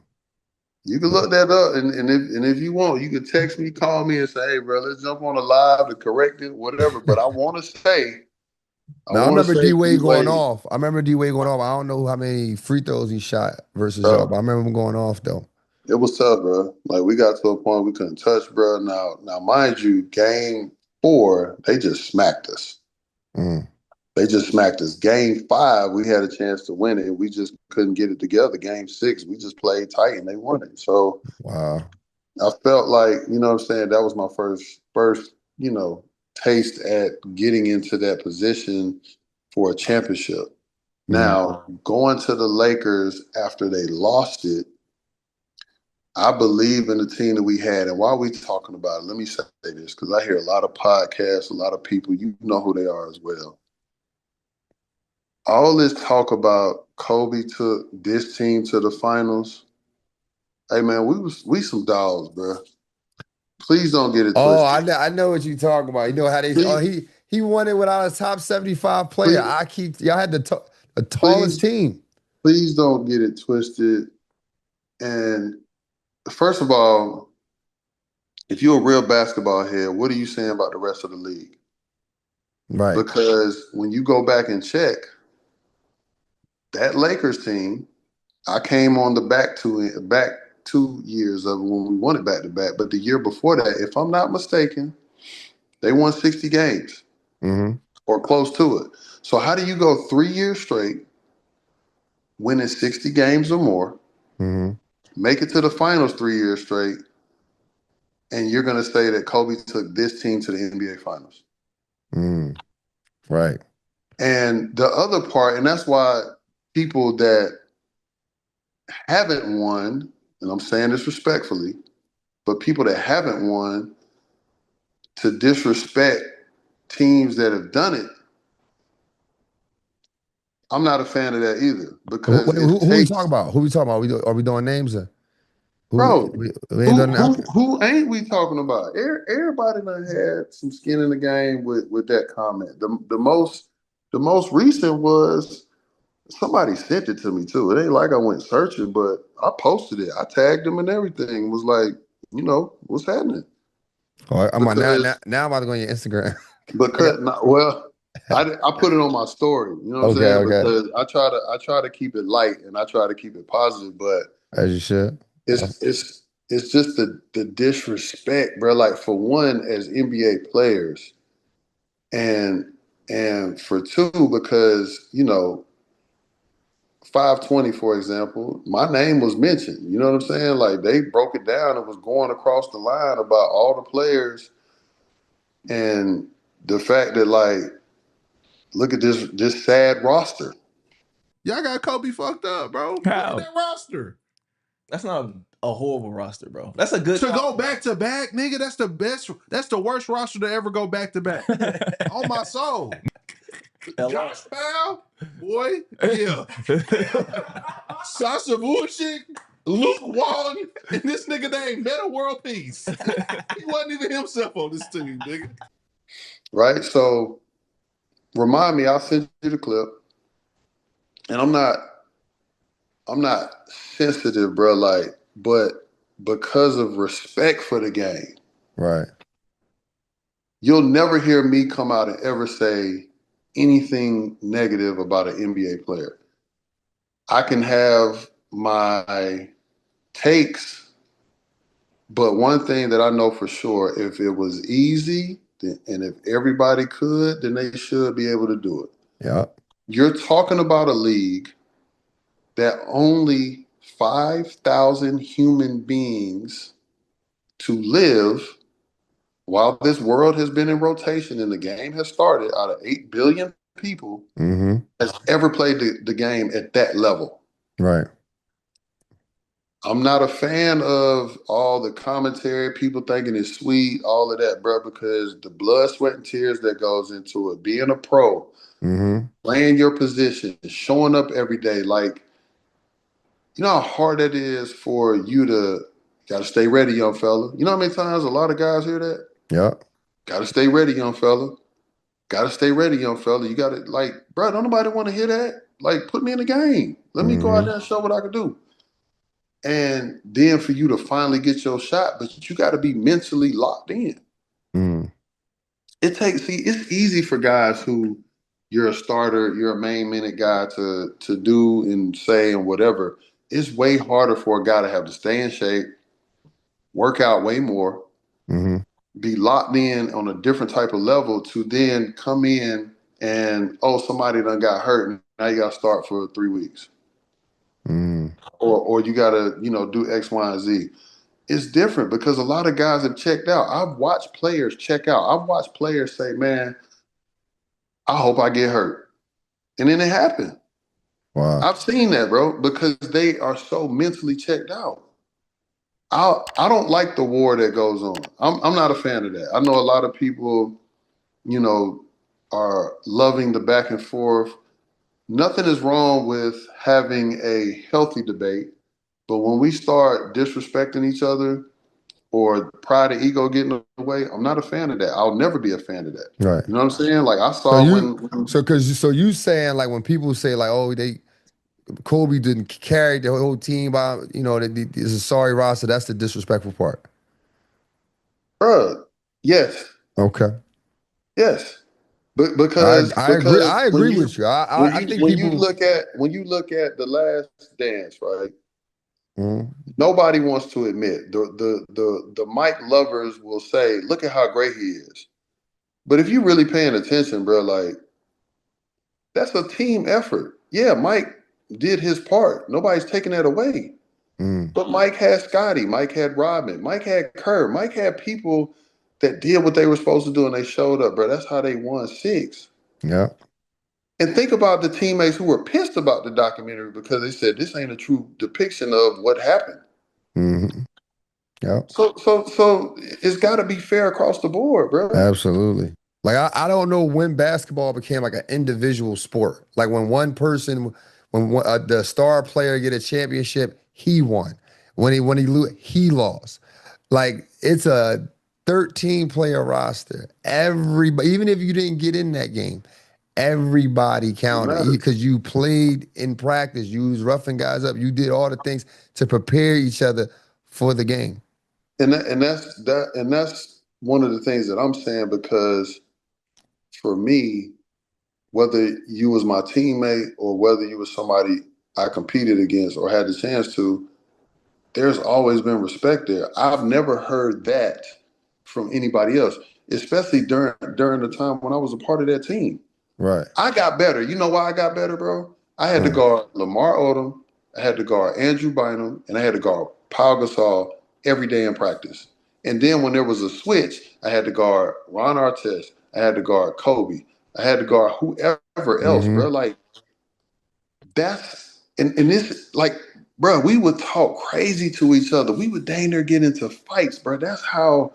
You can look that up, and if you want, you can text me, call me, and say, "Hey, bro, let's jump on a live to correct it, whatever." But I want to say, Now I remember D-Wade going D-Wade, off. I remember D-Wade going off. I don't know how many free throws he shot versus y'all, but I bro. remember him going off though. It was tough, bro. Like we got to a point we couldn't touch, bro. Now, mind you, game 4, they just smacked us. Mm. They just smacked us. Game 5, we had a chance to win it. We just couldn't get it together. Game 6, we just played tight and they won it. So Wow. I felt like, you know what I'm saying, that was my first, taste at getting into that position for a championship. Mm. Now, going to the Lakers after they lost it, I believe in the team that we had. And while we talking about it, let me say this, because I hear a lot of podcasts, a lot of people, you know who they are as well. All this talk about Kobe took this team to the finals. Hey man, we some dogs, bro. Please don't get it Oh, twisted. I know what you're talking about. You know how they Please, he won it without a top 75 player. please, Y'all had the tallest please, team. please don't get it twisted. And first of all, if you're a real basketball head, what are you saying about the rest of the league? Right. Because when you go back and check that Lakers team, I came on the back 2 years of when we won it back to back. But the year before that, if I'm not mistaken, they won 60 games Mm-hmm. or close to it. So how do you go 3 years straight, winning 60 games or more, Mm-hmm. make it to the finals 3 years straight, and you're going to say that Kobe took this team to the NBA finals? Mm. Right. And the other part, and that's why people that haven't won, and I'm saying this respectfully, but people that haven't won to disrespect teams that have done it, I'm not a fan of that either because it Who we talking takes, about? Who we talking about? Are we doing names? Or bro. we ain't Who done it. who Okay. who ain't we talking about? Everybody done had some skin in the game with that comment. The most recent was somebody sent it to me too. It ain't like I went searching, but I posted it. I tagged them and everything. Was like, what's happening? All right, I'm on Because now I'm about to go on your Instagram. I got well, I put it on my story. You know what I'm okay, saying? okay. Because I try to keep it light and I try to keep it positive, but As you should. it's just the disrespect, bro. Like for one, as NBA players, and and for two, because 520, for example, my name was mentioned. You know what I'm saying? Like they broke it down and was going across the line about all the players and the fact that like, look at this sad roster. Y'all got Kobe fucked up, bro. Look at that roster. That's not a horrible roster, bro. That's a good To go back to back, nigga, that's the best. That's the worst roster to ever go back to back. On my soul. Josh Powell, boy, yeah. Sasha Bullshit, Luke Walton, and this nigga named Meta World Peace. He wasn't even himself on this team, nigga. Right? So remind me, I'll send you the clip. And I'm not sensitive, bro, like, but because of respect for the game, Right. you'll never hear me come out and ever say anything negative about an NBA player. I can have my takes, but one thing that I know for sure, if it was easy and if everybody could, then they should be able to do it. Yeah. You're talking about a league that only 5,000 human beings to live while this world has been in rotation and the game has started out of 8 billion people Mm-hmm. has ever played the game at that level. Right. I'm not a fan of all the commentary, people thinking it's sweet, all of that, bro, because the blood, sweat, and tears that goes into it, being a pro, playing your position, showing up every day. Like, you know how hard that is for you to got to stay ready, young fella. You know how many times a lot of guys hear that? Yeah. Got to stay ready, young fella. Got to stay ready, young fella. You got to, like, bro, don't nobody want to hear that. Like, put me in the game. Let me go out there and show what I can do. And then for you to finally get your shot, but you got to be mentally locked in. It's easy for guys who you're a starter, you're a main minute guy to do and say and whatever. It's way harder for a guy to have to stay in shape, work out way more, be locked in on a different type of level to then come in and, oh, somebody done got hurt and now you got to start for 3 weeks. Or you got to, do X, Y, and Z. It's different because a lot of guys have checked out. I've watched players check out. I've watched players say, man, I hope I get hurt. And then it happened. Wow. I've seen that, bro, because they are so mentally checked out. I don't like the war that goes on. I'm not a fan of that. I know a lot of people, are loving the back and forth. Nothing is wrong with having a healthy debate, but when we start disrespecting each other or pride and ego getting in the way, I'm not a fan of that. I'll never be a fan of that. Right. You know what I'm saying? Like I saw so you saying like when people say like, oh, Kobe didn't carry the whole team by, it's a sorry roster. That's the disrespectful part. Yes. Okay. Yes. But because I agree with you. I think when people you look at the Last Dance, right? Nobody wants to admit the Mike lovers will say, look at how great he is. But if you're really paying attention, bro, like that's a team effort. Yeah, Mike did his part. Nobody's taking that away. But Mike had Scotty, Mike had Rodman, Mike had Kerr, Mike had people that did what they were supposed to do and they showed up, bro. That's how they won 6. Yeah. And think about the teammates who were pissed about the documentary because they said this ain't a true depiction of what happened. Yeah. So it's got to be fair across the board, bro. Absolutely. Like I don't know when basketball became like an individual sport. Like when one person, the star player get a championship, he won. When he lost. Like it's a 13-player roster. Everybody, even if you didn't get in that game, everybody counted because you played in practice. You was roughing guys up. You did all the things to prepare each other for the game. And that's one of the things that I'm saying because for me, whether you was my teammate or whether you was somebody I competed against or had the chance to, there's always been respect there. I've never heard that from anybody else, especially during the time when I was a part of that team. Right. I got better. You know why I got better, bro? I had to guard Lamar Odom, I had to guard Andrew Bynum, and I had to guard Pau Gasol every day in practice. And then when there was a switch, I had to guard Ron Artest, I had to guard Kobe, I had to guard whoever else, bro. Like that's and this like, bro, we would talk crazy to each other. We would dang near get into fights, bro. That's how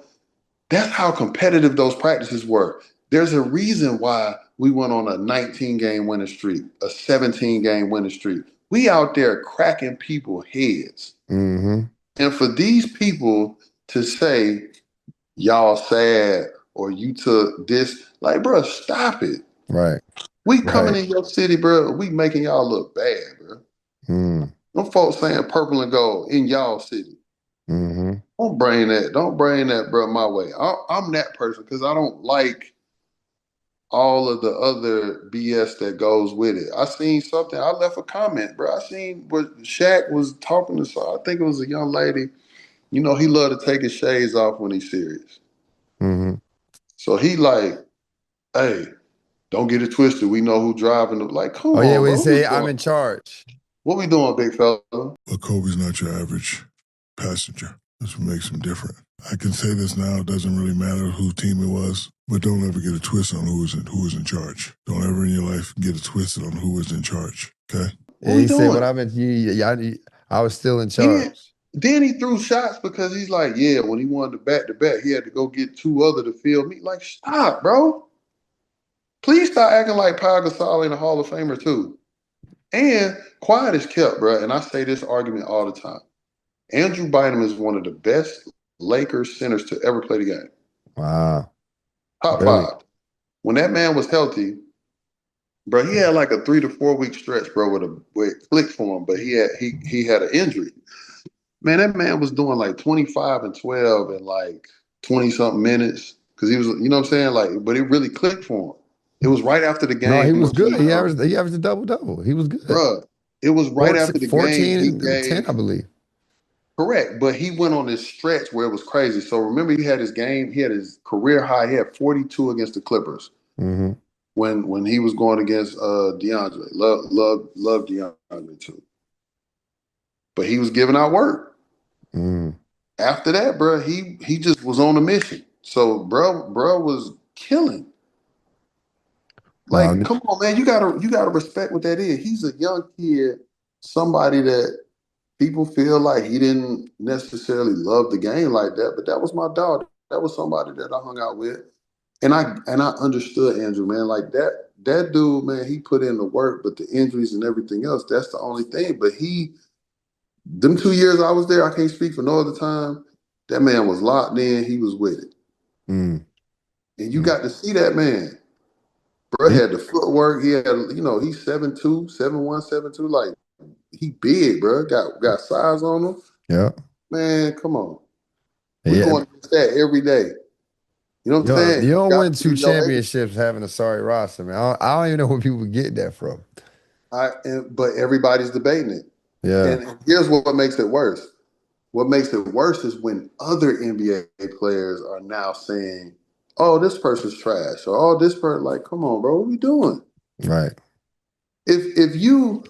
competitive those practices were. There's a reason why we went on a 19-game winning streak, a 17-game winning streak. We out there cracking people heads. And for these people to say, y'all sad or you took this, like, bro, stop it. Right. We coming in your city, bro. We making y'all look bad, bro. Them folks saying purple and gold in y'all city. Don't bring that, bro, my way. I'm that person because I don't like all of the other BS that goes with it. I seen something. I left a comment, bro. I seen what Shaq was talking to. So I think it was a young lady. He loved to take his shades off when he's serious. So he like, hey, don't get it twisted. We know who driving the like. Come on, when bro. you say I'm in charge. What we doing, big fella? But Kobe's not your average passenger. That's what makes him different. I can say this now, it doesn't really matter whose team it was, but don't ever get it twisted on who is in charge. Don't ever in your life get it twisted on who is in charge, okay? What we doing? Said when I was still in charge. Then he threw shots because he's like, yeah, when he wanted to back, he had to go get 2 other to fill me. Like, stop, bro. Please start acting like Pau Gasol ain't a Hall of Famer too. And quiet is kept, bro. And I say this argument all the time. Andrew Bynum is one of the best Lakers centers to ever play the game. Wow. Top Really? 5. When that man was healthy, bro, he had like a 3 to 4 week stretch, bro, where it clicked for him, but he had an injury. Man, that man was doing like 25 and 12 in like 20 something minutes because he was, you know what I'm saying? Like, but it really clicked for him. It was right after the game. No, he was good. He averaged a double-double. He was good. Bruh, it was right after the 14 game. 14 and 10, I believe. Correct, but he went on this stretch where it was crazy. So remember, he had his game. He had his career high. He had 42 against the Clippers when he was going against DeAndre. Love DeAndre too. But he was giving out work. After that, bro, he just was on a mission. So, bro was killing. Like, come on, man, you gotta respect what that is. He's a young kid, somebody that people feel like he didn't necessarily love the game like that, but that was my dog. That was somebody that I hung out with, and I understood Andrew, man. Like that dude, man, he put in the work, but the injuries and everything else, that's the only thing. But them 2 years I was there, I can't speak for no other time. That man was locked in. He was with it. And you got to see that man. Bro had the footwork. He had, he's 7'2", 7'1", 7'2". Like, he big, bro. Got size on him. Yeah. Man, come on. We're going to that every day. You know what I'm saying? You don't win 2 championships having a sorry roster, man. I don't even know where people get that from. But everybody's debating it. Yeah. And here's what makes it worse. What makes it worse is when other NBA players are now saying, oh, this person's trash, or oh, this person, like, come on, bro, what are we doing? Right. If you,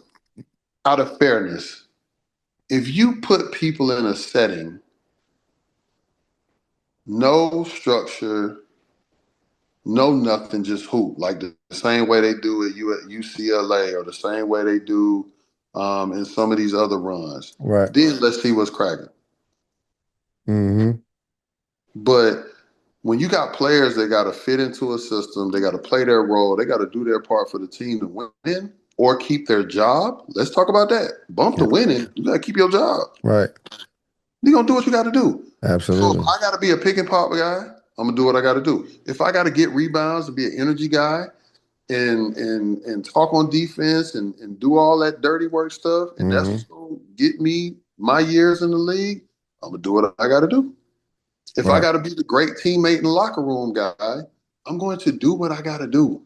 out of fairness, if you put people in a setting, no structure, no nothing, just hoop, like the same way they do it at UCLA or the same way they do in some of these other runs. Right. Then let's see what's cracking. But when you got players that got to fit into a system, they got to play their role, they got to do their part for the team to win or keep their job. Let's talk about that. Bump the winning. You got to keep your job. Right. You're going to do what you got to do. Absolutely. So if I got to be a pick and pop guy, I'm going to do what I got to do. If I got to get rebounds and be an energy guy and talk on defense and do all that dirty work stuff, and that's what's going to get me my years in the league, I'm going to do what I got to do. If I got to be the great teammate in the locker room guy, I'm going to do what I got to do.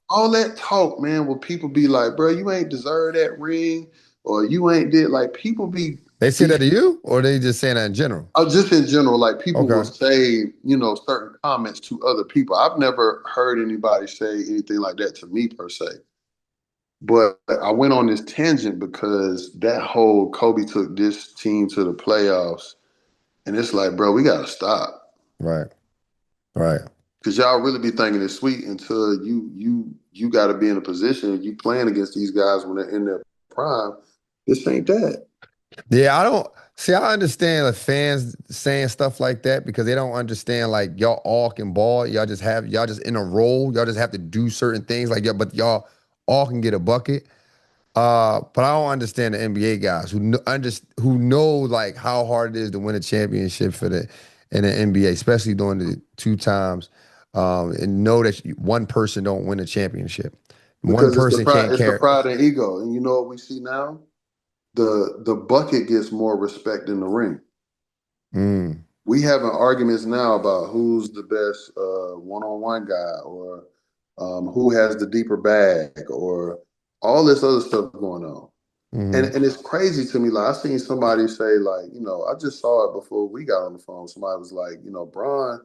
All that talk, man, where people be like, bro, you ain't deserve that ring, or you ain't did, like, people be. They say that to you, or they just saying that in general? Oh, just in general, like, people will say, certain comments to other people. I've never heard anybody say anything like that to me per se. But I went on this tangent because that whole Kobe took this team to the playoffs. And it's like, bro, we got to stop. Right. Because y'all really be thinking it's sweet until you got to be in a position, you playing against these guys when they're in their prime. This ain't that. Yeah, I understand the fans saying stuff like that because they don't understand, like, y'all all can ball. Y'all just in a role. Y'all just have to do certain things. Like, but y'all all can get a bucket. But I don't understand the NBA guys who know like how hard it is to win a championship in the NBA, especially during the 2 times, and know that one person don't win a championship. One person can't carry. It's the pride and ego, and you know what we see now? The bucket gets more respect than the ring. We having arguments now about who's the best one-on-one guy, or who has the deeper bag, or all this other stuff going on. And it's crazy to me. Like, I seen somebody say, like, I just saw it before we got on the phone. Somebody was like, Bron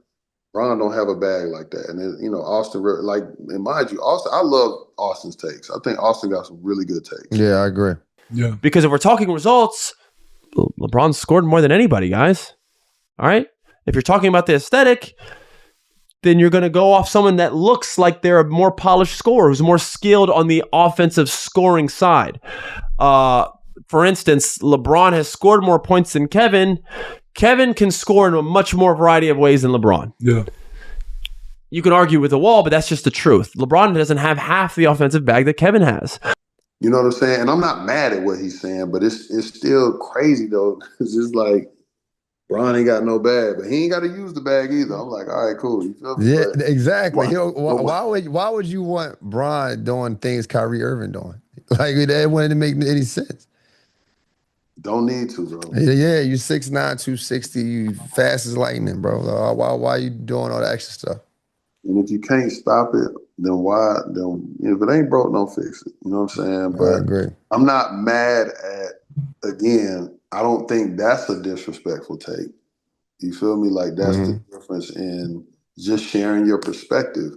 don't have a bag like that. And Austin, like, and mind you, Austin, I love Austin's takes. I think Austin got some really good takes. Yeah, I agree. Yeah. Because if we're talking results, LeBron scored more than anybody, guys. All right? If you're talking about the aesthetic, then you're going to go off someone that looks like they're a more polished scorer, who's more skilled on the offensive scoring side. For instance, LeBron has scored more points than Kevin. Kevin can score in a much more variety of ways than LeBron. Yeah. you can argue with the wall, but that's just the truth. LeBron doesn't have half the offensive bag that Kevin has. You know what I'm saying? And I'm not mad at what he's saying, but it's still crazy though. It's just like Bron ain't got no bag, but he ain't got to use the bag either. I'm like, all right, cool. You feel me? Yeah, But exactly. why, Why would you want Bron doing things Kyrie Irving doing? Like that wouldn't make any sense. Don't need to, bro. Yeah, you 6'9", 260, you fast as lightning, bro. Why you doing all the extra stuff? And if you can't stop it, then why? Then if it ain't broke, don't fix it. You know what I'm saying? But I agree. I'm not mad at. Again, I don't think that's a disrespectful take. You feel me? Like that's the difference in just sharing your perspective.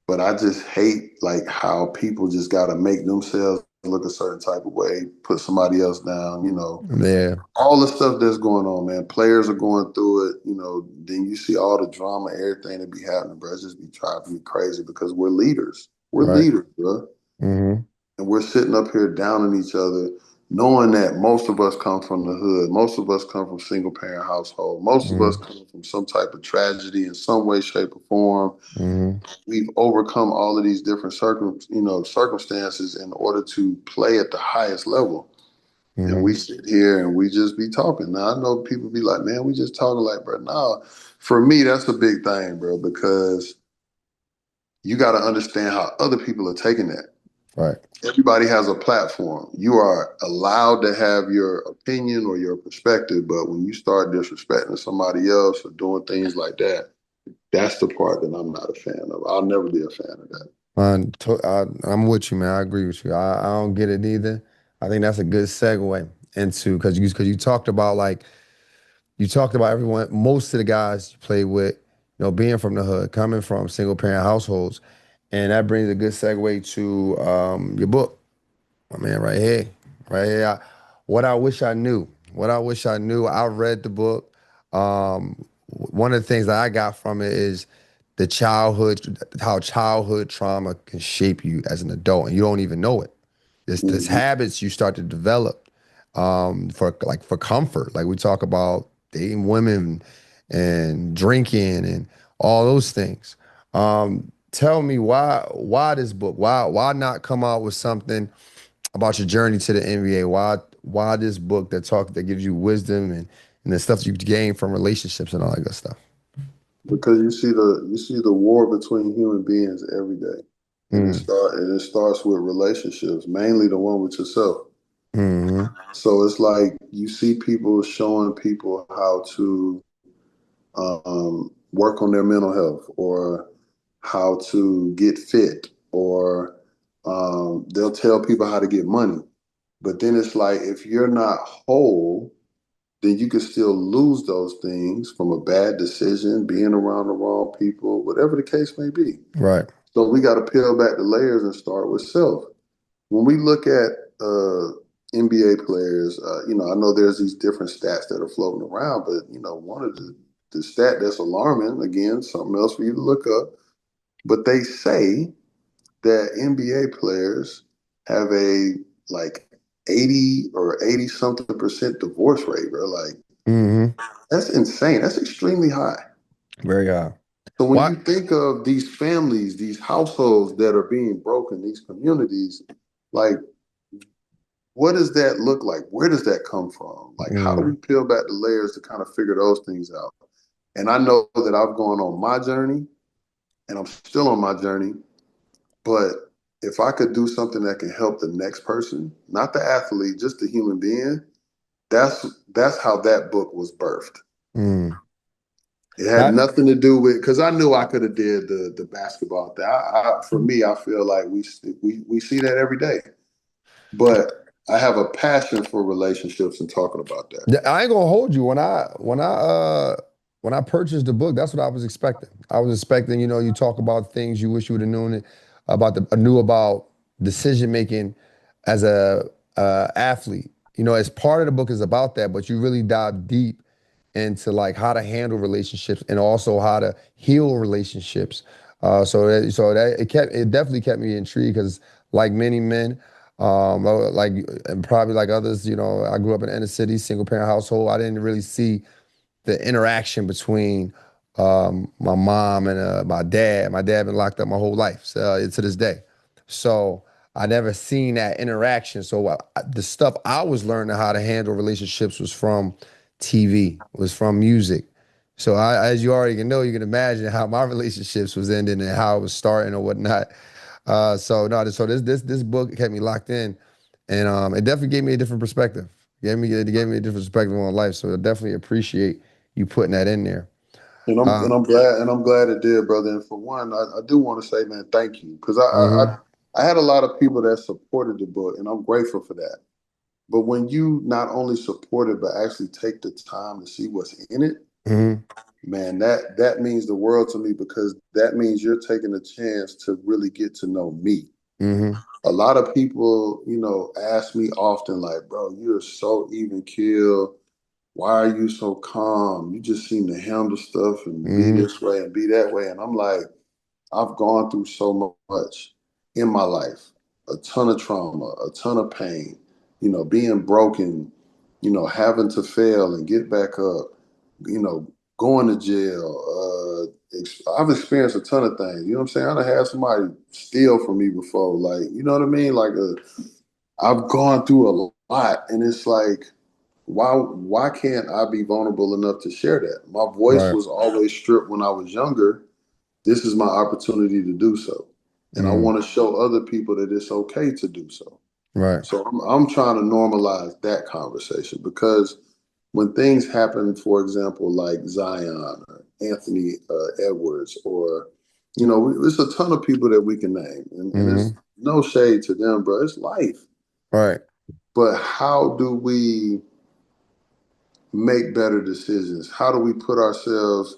But I just hate like how people just got to make themselves look a certain type of way, put somebody else down. You know, Yeah, all the stuff that's going on, man. Players are going through it. You know, then you see all the drama, everything that be happening, bro. It just be driving me crazy because we're leaders. We're right. leaders, bro. And we're sitting up here downing each other, knowing that most of us come from the hood. Most of us come from single parent household. Most of us come from some type of tragedy in some way, shape, or form. We've overcome all of these different circumstances in order to play at the highest level. And we sit here and we just be talking. Now I know people be like, man, we just talking like, bro. No, for me, that's a big thing, bro, because you got to understand how other people are taking that. Right. Everybody has a platform. You are allowed to have your opinion or your perspective, but when you start disrespecting somebody else or doing things like that, that's the part that I'm not a fan of. I'll never be a fan of that. I'm with you, man. I agree with you. I don't get it either. I think that's a good segue into because you talked about everyone, most of the guys you play with, being from the hood, coming from single parent households, and that brings a good segue to your book, my man, right here, right here. What I wish I knew. What I wish I knew. I read the book. One of the things that I got from it is how childhood trauma can shape you as an adult, and you don't even know it. This habits you start to develop for comfort. Like we talk about dating women and drinking and all those things. Tell me why this book? Why not come out with something about your journey to the NBA? Why this book that gives you wisdom and the stuff you gain from relationships and all that good stuff? Because you see the war between human beings every day. And it starts with relationships, mainly the one with yourself. So it's like you see people showing people how to work on their mental health or how to get fit or they'll tell people how to get money. But then it's like if you're not whole, then you can still lose those things from a bad decision, being around the wrong people, whatever the case may be. Right. So we got to peel back the layers and start with self. When we look at NBA players, I know there's these different stats that are floating around, but one of the stat that's alarming, again, something else for you to look up, but they say that NBA players have a like 80 or 80 something percent divorce rate, bro. Like that's insane. That's extremely high. Very high. So when you think of these families, these households that are being broken, these communities, like what does that look like? Where does that come from? Like how do we peel back the layers to kind of figure those things out? And I know that I've gone on my journey and I'm still on my journey, but if I could do something that can help the next person, not the athlete, just the human being, that's how that book was birthed. It had nothing to do with because I knew I could have did the basketball thing. For me, I feel like we see that every day, but I have a passion for relationships and talking about that. Yeah, I ain't gonna hold you. When I purchased the book, that's what I was expecting. I was expecting, you talk about things you wish you would have known knew about decision making as a athlete. As part of the book is about that, but you really dive deep into like how to handle relationships and also how to heal relationships. It definitely kept me intrigued because like many men, and probably like others, I grew up in the inner city, single parent household. I didn't really see the interaction between my mom and my dad. My dad been locked up my whole life, so, to this day. So I never seen that interaction. So the stuff I was learning how to handle relationships was from TV, was from music. So as you already know, you can imagine how my relationships was ending and how it was starting or whatnot. So this book kept me locked in, and it definitely gave me a different perspective. It gave me a different perspective on life. So I definitely appreciate you putting that in there. And I'm glad it did, brother. And for one, I do want to say, man, thank you, because Mm-hmm. I had a lot of people that supported the book, and I'm grateful for that. But when you not only support it, but actually take the time to see what's in it, Mm-hmm. man, that means the world to me, because that means you're taking a chance to really get to know me. Mm-hmm. A lot of people, ask me often, like, bro, you're so even keel. Why are you so calm? You just seem to handle stuff and be Mm-hmm. this way and be that way. And I'm like, I've gone through so much in my life, a ton of trauma, a ton of pain, being broken, having to fail and get back up, you know, going to jail. I've experienced a ton of things. You know what I'm saying? I done had somebody steal from me before. Like, you know what I mean? Like, I've gone through a lot, and it's like, why can't I be vulnerable enough to share that? My voice Right. was always stripped when I was younger. This is my opportunity to do so. And I Mm-hmm. want to show other people that it's okay to do so. Right. So I'm trying to normalize that conversation, because when things happen, for example, like Zion or Anthony Edwards, or, it's a ton of people that we can name, and it's Mm-hmm. no shade to them, bro. It's life. Right. But how do we make better decisions? How do we put ourselves,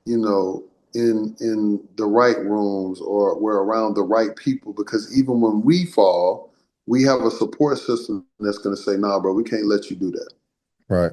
you know, in the right rooms, or we're around the right people? Because even when we fall, we have a support system that's going to say, "Nah, bro, we can't let you do that." Right.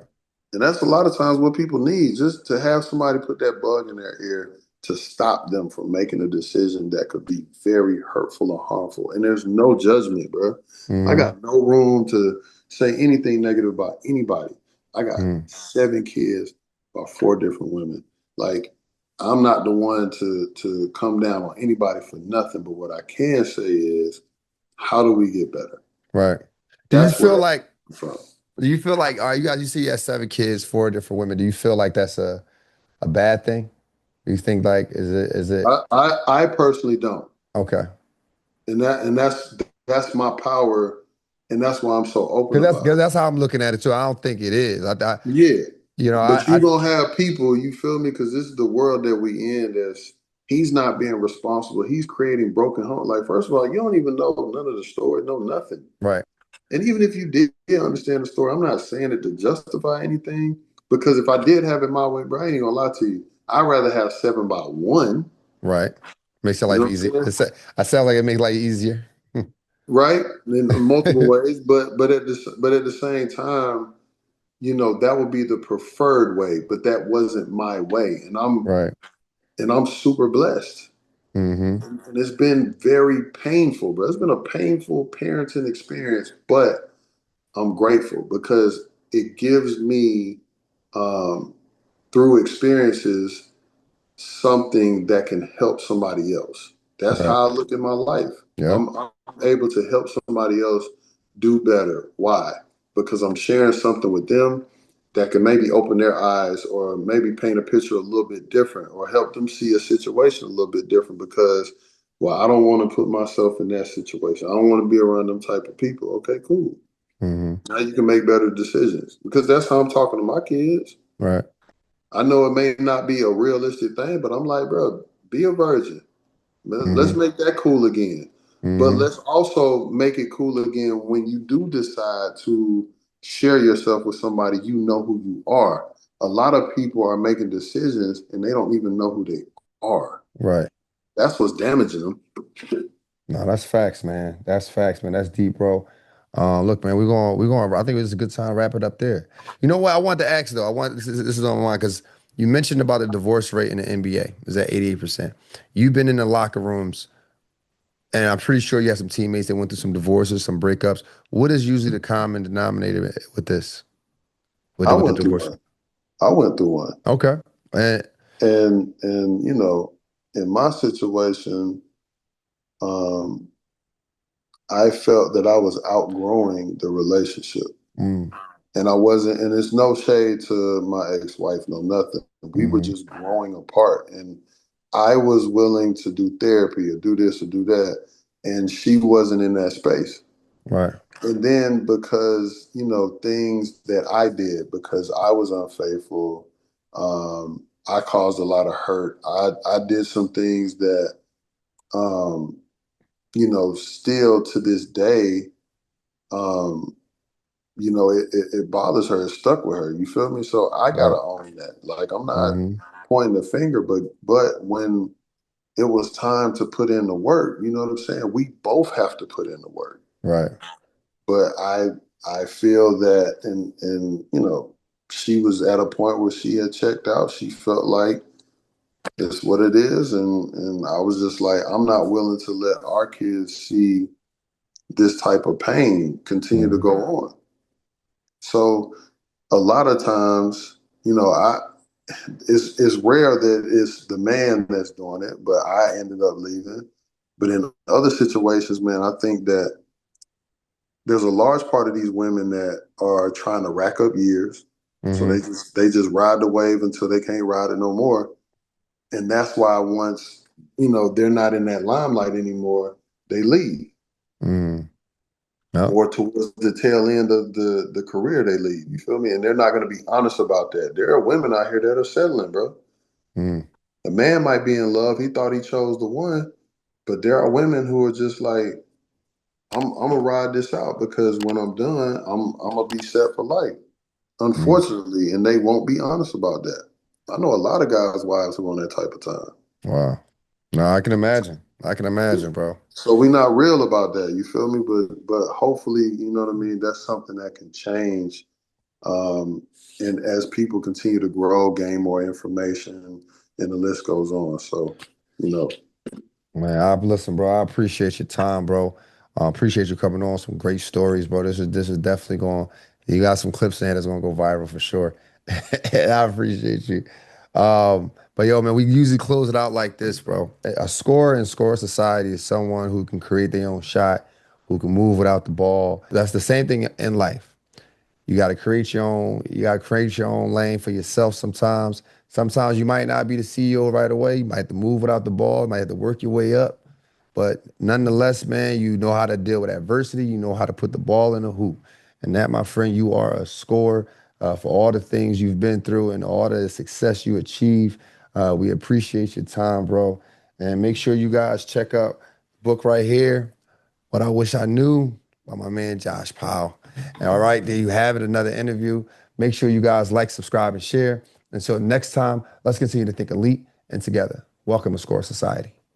And that's a lot of times what people need, just to have somebody put that bug in their ear to stop them from making a decision that could be very hurtful or harmful. And there's no judgment, bro. I Mm-hmm. got no room to say anything negative about anybody. I got Mm-hmm. 7 kids by 4 different women. Like, I'm not the one to come down on anybody for nothing. But what I can say is, how do we get better? Right. Do you That's feel where like I'm from. all right, you see you have 7 kids, 4 different women. Do you feel like that's a bad thing? Do you think like is it I personally don't. okay? And that's my power, and that's why I'm so open Because about it. that's how I'm looking at it too. I don't think it is. Yeah, You know, but you gonna have people, you feel me? Because this is the world that we in. That's He's not being responsible. He's creating broken homes. Like, first of all, you don't even know none of the story, know nothing. right, And even if you did understand the story, I'm not saying it to justify anything. Because if I did have it my way, bro, I ain't gonna lie to you. I'd rather have 7 by 1. right. Makes your You life know what easier. I'm saying? I sound like it makes life easier. Right? In multiple ways, but at the same time, that would be the preferred way, but that wasn't my way. And I'm Right. and I'm super blessed. Mm-hmm. And it's been very painful, bro. It's been a painful parenting experience, but I'm grateful, because it gives me, um, through experiences, something that can help somebody else. That's Right. how I look at my life. Yep. I'm able to help somebody else do better. Why? Because I'm sharing something with them that can maybe open their eyes, or maybe paint a picture a little bit different, or help them see a situation a little bit different. Because, well, I don't want to put myself in that situation. I don't want to be around them type of people. Okay, cool. Mm-hmm. Now you can make better decisions, because that's how I'm talking to my kids. Right. I know it may not be a realistic thing, but I'm like, bro, be a virgin. Let's Mm-hmm. make that cool again. But Mm-hmm. let's also make it cool again when you do decide to share yourself with somebody, you know who you are. A lot of people are making decisions and they don't even know who they are. Right. That's what's damaging them. No, that's facts, man. That's facts, man. That's deep, bro. Look, man, we're going. I think it's a good time to wrap it up there. You know what? I wanted to ask though. This is on my mind because you mentioned about the divorce rate in the NBA is at 88%. You've been in the locker rooms, and I'm pretty sure you have some teammates that went through some divorces, some breakups. What is usually the common denominator with this, with I the went through divorce? one. I went through one. Okay, and And you know, in my situation, um, I felt that I was outgrowing the relationship. Mm. And I wasn't, and it's no shade to my ex-wife, no nothing. We were Mm-hmm. just growing apart. And I was willing to do therapy or do this or do that. And she wasn't in that space. Right. And then because, you know, things that I did because I was unfaithful, I caused a lot of hurt. I did some things that, um, you know, still to this day, um, you know, it bothers her. It stuck with her. You feel me? So I Right. gotta own that. Like I'm not Mm-hmm. pointing the finger, but when it was time to put in the work, you know what I'm saying? We both have to put in the work. Right. But I feel that and you know, she was at a point where she had checked out. She felt like it's what it is. And I was just like, I'm not willing to let our kids see this type of pain continue to Mm-hmm. go on. So a lot of times, you know, it's rare that it's the man that's doing it, but I ended up leaving. But in other situations, man, I think that there's a large part of these women that are trying to rack up years. So Mm-hmm. they just ride the wave until they can't ride it no more. And that's why once, you know, they're not in that limelight anymore, they leave. Mm. No. Or towards the tail end of the career they leave. You feel me? And they're not gonna be honest about that. There are women out here that are settling, bro. Mm. A man might be in love. He thought he chose the one, but there are women who are just like, I'm gonna ride this out because when I'm done, I'm gonna be set for life. Mm. Unfortunately, and they won't be honest about that. I know a lot of guys' wives who are on that type of time. Wow. No, I can imagine. I can imagine, bro. So we're not real about that. You feel me? But hopefully, you know what I mean. That's something that can change. And as people continue to grow, gain more information, and the list goes on. So, you know, Man, I listen, bro. I appreciate your time, bro. I appreciate you coming on. Some great stories, bro. This is definitely going. You got some clips in here that's gonna go viral for sure. And I appreciate you. But yo, man, we usually close it out like this, bro. A scorer in score society is someone who can create their own shot, who can move without the ball. That's the same thing in life. You got to create your own lane for yourself sometimes. Sometimes you might not be the CEO right away. You might have to move without the ball. You might have to work your way up. But nonetheless, man, you know how to deal with adversity. You know how to put the ball in the hoop. And that, my friend, you are a scorer for all the things you've been through and all the success you achieve. We appreciate your time, bro. And make sure you guys check out the book right here, What I Wish I Knew, by my man Josh Powell. And all right, there you have it, another interview. Make sure you guys like, subscribe, and share. Until next time, let's continue to think elite and together. Welcome to Score Society.